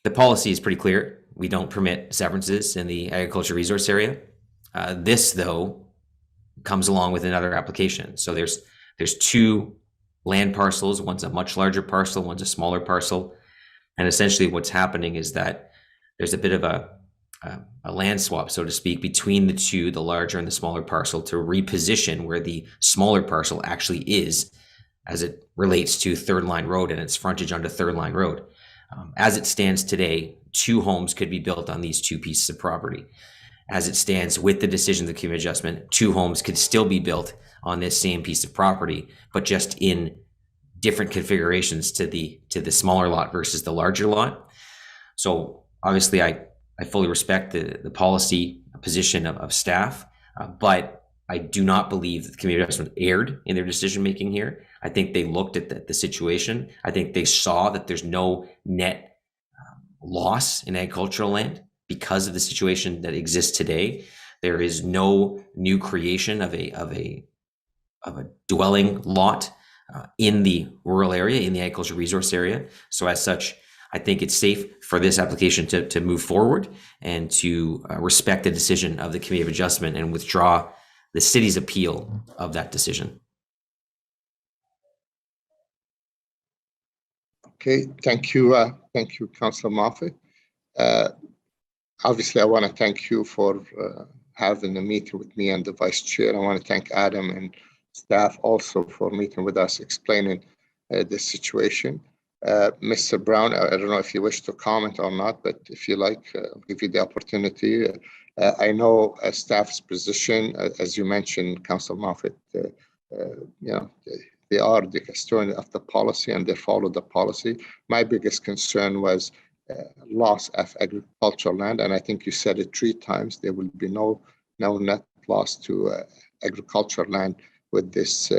the policy is pretty clear. We don't permit severances in the agricultural resource area. This, though, comes along with another application. So there's two land parcels. One's a much larger parcel, one's a smaller parcel. And essentially what's happening is that there's a bit of a land swap, so to speak, between the two, the larger and the smaller parcel, to reposition where the smaller parcel actually is as it relates to Third Line Road and its frontage onto Third Line Road. As it stands today, 2 homes could be built on these 2 pieces of property. As it stands with the decision of the Committee of Adjustment, 2 homes could still be built on this same piece of property, but just in different configurations to the smaller lot versus the larger lot. So obviously I fully respect the policy position of staff, but I do not believe that the Committee of Adjustment erred in their decision making here. I think they looked at the situation. I think they saw that there's no net loss in agricultural land because of the situation that exists today. There is no new creation of a dwelling lot in the rural area, in the agricultural resource area. So as such, I think it's safe for this application to move forward and to respect the decision of the Committee of Adjustment and withdraw the city's appeal of that decision. Okay, thank you, Councillor Moffat. Obviously, I want to thank you for having a meeting with me and the Vice Chair. I want to thank Adam and staff also for meeting with us, explaining the situation. Mr. Brown, I don't know if you wish to comment or not, but if you like, I'll give you the opportunity. I know staff's position, as you mentioned, Councillor Moffat, they are the custodian of the policy and they follow the policy. My biggest concern was loss of agricultural land, and I think you said it 3 times. There will be no net loss to agricultural land with this.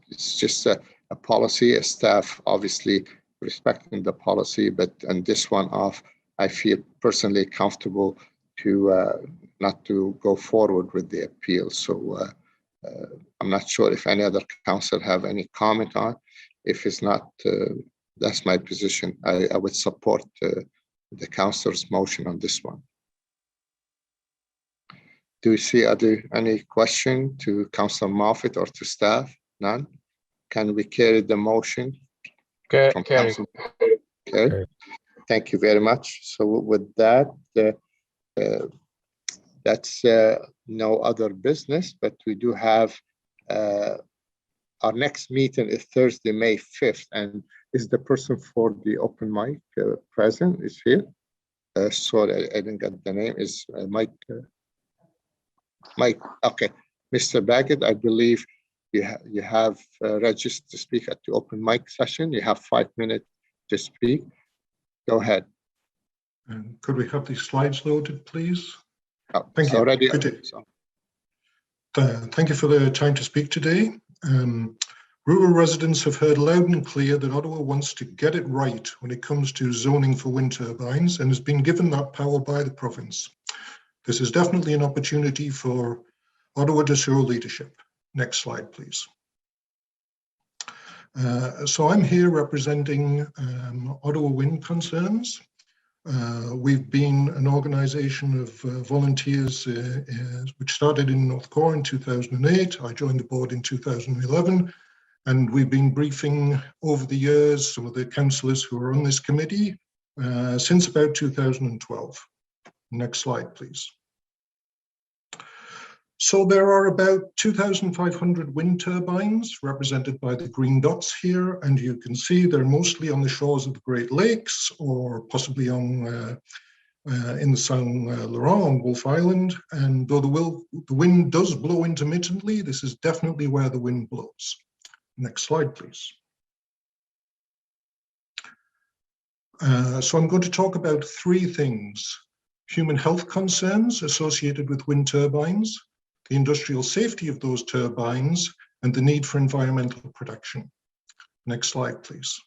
It's just a policy. A staff obviously respecting the policy, but on this one off, I feel personally comfortable to not to go forward with the appeal. So I'm not sure if any other council have any comment on. If it's not, that's my position. I would support the councillor's motion on this one. Do you see any question to Councillor Moffat or to staff? None? Can we carry the motion? Carry. Okay. Thank you very much. So with that, that's no other business, but we do have our next meeting is Thursday, May 5th, and is the person for the open mic present is here? Sorry, I didn't get the name. Is Mike? Mike, okay. Mr. Baggett, I believe you have registered to speak at the open mic session. You have 5 minutes to speak. Go ahead. Could we have the slides loaded, please? Oh, thank you. Already. Good day. Thank you for the time to speak today. Rural residents have heard loud and clear that Ottawa wants to get it right when it comes to zoning for wind turbines and has been given that power by the province. This is definitely an opportunity for Ottawa to show leadership. Next slide, please. So I'm here representing Ottawa Wind Concerns. We've been an organization of volunteers which started in North Core in 2008. I joined the board in 2011, and we've been briefing over the years some of the councillors who are on this committee since about 2012. Next slide, please. So there are about 2,500 wind turbines represented by the green dots here, and you can see they're mostly on the shores of the Great Lakes or possibly on in the Saint Laurent on Wolfe Island. And though the wind does blow intermittently, this is definitely where the wind blows. Next slide, please. So I'm going to talk about 3 things. human health concerns associated with wind turbines, the industrial safety of those turbines, and the need for environmental protection. Next slide, please.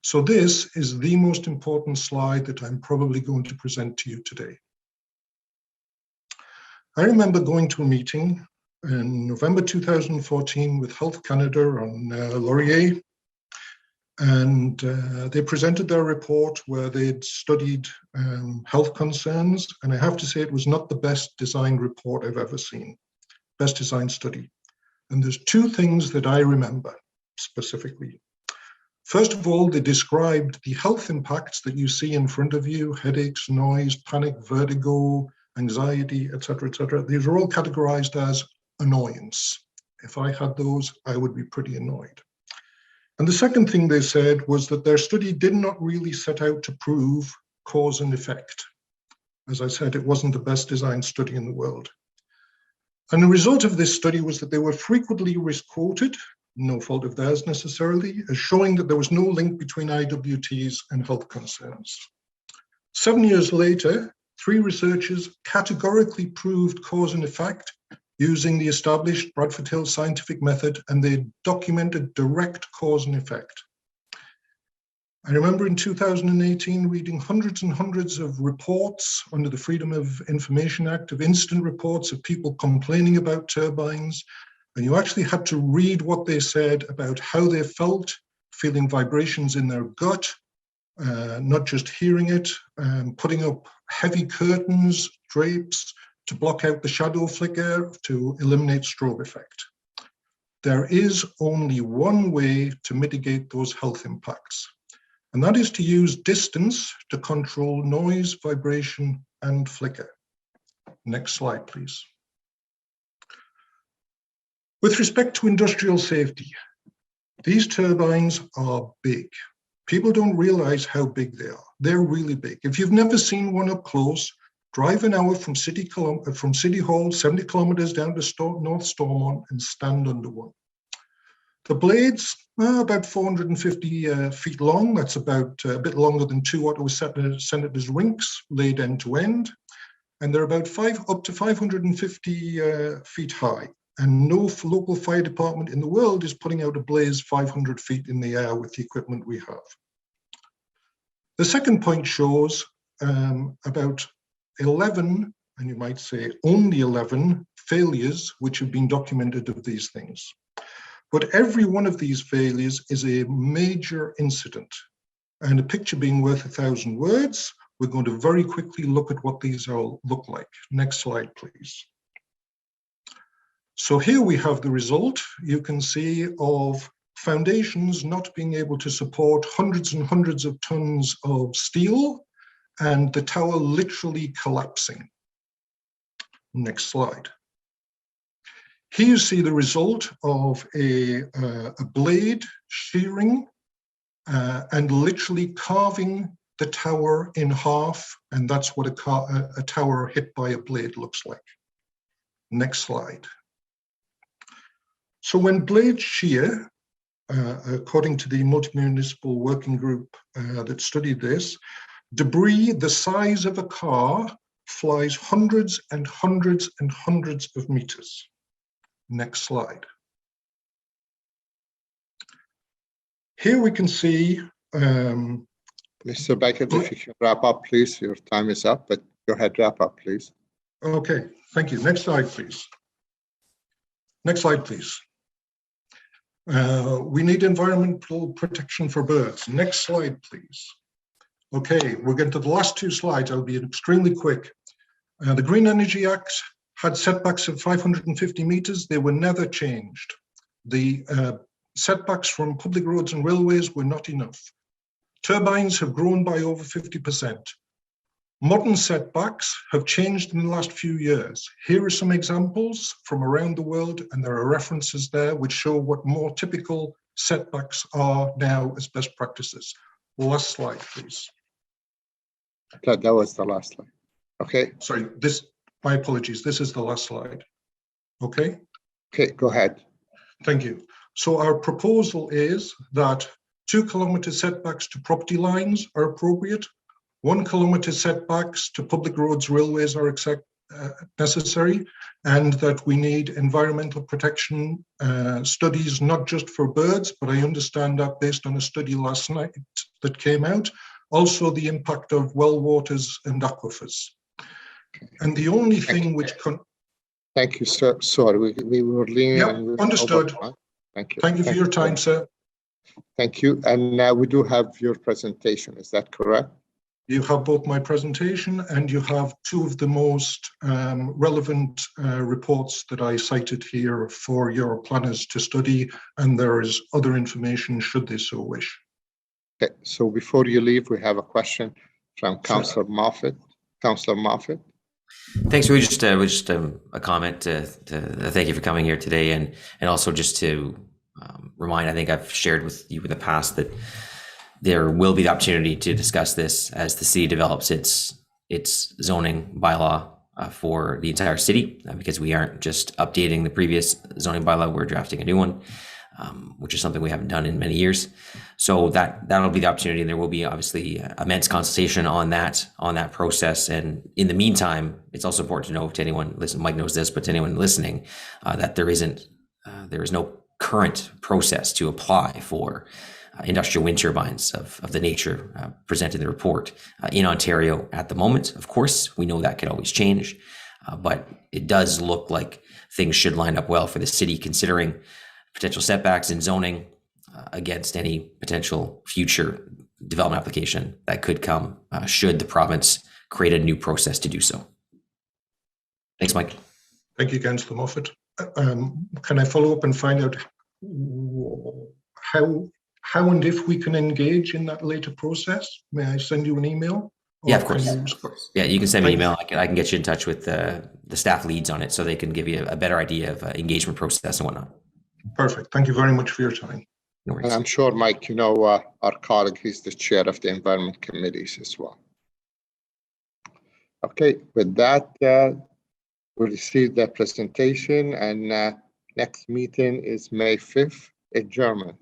So this is the most important slide that I'm probably going to present to you today. I remember going to a meeting in November 2014 with Health Canada on Laurier, and they presented their report where they'd studied health concerns, and I have to say it was not the best designed report I've ever seen, best designed study. And there's two things that I remember specifically. First of all, they described the health impacts that you see in front of you: headaches, noise, panic, vertigo, anxiety, etc., etc. These are all categorized as annoyance. If I had those, I would be pretty annoyed. And the second thing they said was that their study did not really set out to prove cause and effect. As I said, it wasn't the best designed study in the world. And the result of this study was that they were frequently misquoted, no fault of theirs necessarily, as showing that there was no link between IWTs and health concerns. 7 years later, 3 researchers categorically proved cause and effect using the established Bradford Hill scientific method, and they documented direct cause and effect. I remember in 2018 reading hundreds and hundreds of reports under the Freedom of Information Act, of incident reports of people complaining about turbines, and you actually had to read what they said about how they felt, feeling vibrations in their gut, not just hearing it, putting up heavy curtains, drapes, to block out the shadow flicker, to eliminate strobe effect. There is only one way to mitigate those health impacts, and that is to use distance to control noise, vibration, and flicker. Next slide, please. With respect to industrial safety, these turbines are big. People don't realize how big they are. They're really big. If you've never seen one up close, drive an hour from City Hall, 70 kilometers down to North Stormont, and stand under one. The blades are about 450 feet long. That's about a bit longer than 2 Ottawa Senators' rinks, laid end to end. And they're about up to 550 feet high. And no local fire department in the world is putting out a blaze 500 feet in the air with the equipment we have. The second point shows about 11, and you might say only 11, failures which have been documented of these things. But every one of these failures is a major incident. And a picture being worth 1,000 words, we're going to very quickly look at what these all look like. Next slide, please. So here we have the result, you can see, of foundations not being able to support hundreds and hundreds of tons of steel, and the tower literally collapsing. Next slide. Here you see the result of a blade shearing and literally carving the tower in half, and that's what a tower hit by a blade looks like. Next slide. So when blades shear, according to the multi-municipal working group that studied this, debris the size of a car flies hundreds and hundreds and hundreds of meters. Next slide. Here we can see... Mr. Beckett, if you can wrap up, please. Your time is up, but go ahead, wrap up, please. Okay, thank you. Next slide, please. Next slide, please. We need environmental protection for birds. Next slide, please. Okay, we're getting to the last 2 slides. I'll be extremely quick. The Green Energy Act had setbacks of 550 meters. They were never changed. The setbacks from public roads and railways were not enough. Turbines have grown by over 50%. Modern setbacks have changed in the last few years. Here are some examples from around the world, and there are references there which show what more typical setbacks are now as best practices. Last slide, please. That was the last slide. Okay. Sorry, my apologies. This is the last slide. Okay. Okay, go ahead. Thank you. So our proposal is that 2 kilometer setbacks to property lines are appropriate. 1 kilometre setbacks to public roads, railways are necessary, and that we need environmental protection studies, not just for birds, but I understand that based on a study last night that came out, also the impact of well waters and aquifers. And the only thing which... Thank you, sir. Sorry, we were leaning... Yeah, understood. Thank you. Thank you for your time, sir. Thank you. And now we do have your presentation. Is that correct? You have both my presentation and you have two of the most relevant reports that I cited here for your planners to study, and there is other information should they so wish. Okay, so before you leave, we have a question from Councillor Moffat. Councillor Moffat. Thanks, Rui. Just a comment to thank you for coming here today, and also just to remind, I think I've shared with you in the past that there will be the opportunity to discuss this as the city develops its zoning bylaw for the entire city, because we aren't just updating the previous zoning bylaw, we're drafting a new one, which is something we haven't done in many years. So that'll be the opportunity, and there will be obviously immense consultation on that process. And in the meantime, it's also important to know to anyone listening, Mike knows this, but to anyone listening, that there is no current process to apply for industrial wind turbines of the nature presented in the report in Ontario at the moment. Of course, we know that can always change, but it does look like things should line up well for the city, considering potential setbacks in zoning against any potential future development application that could come should the province create a new process to do so. Thanks, Mike. Thank you, Councillor Moffat. Can I follow up and find out how and if we can engage in that later process? May I send you an email? Yeah, of course. Yeah, you can send me an email. I can get you in touch with the staff leads on it so they can give you a better idea of engagement process and whatnot. Perfect. Thank you very much for your time. No worries. And I'm sure, Mike, you know our colleague, he's the chair of the environment committees as well. Okay, with that, we'll receive the presentation, and next meeting is May 5th, adjournment.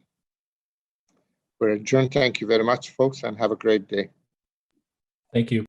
We're adjourned. Thank you very much, folks, and have a great day. Thank you.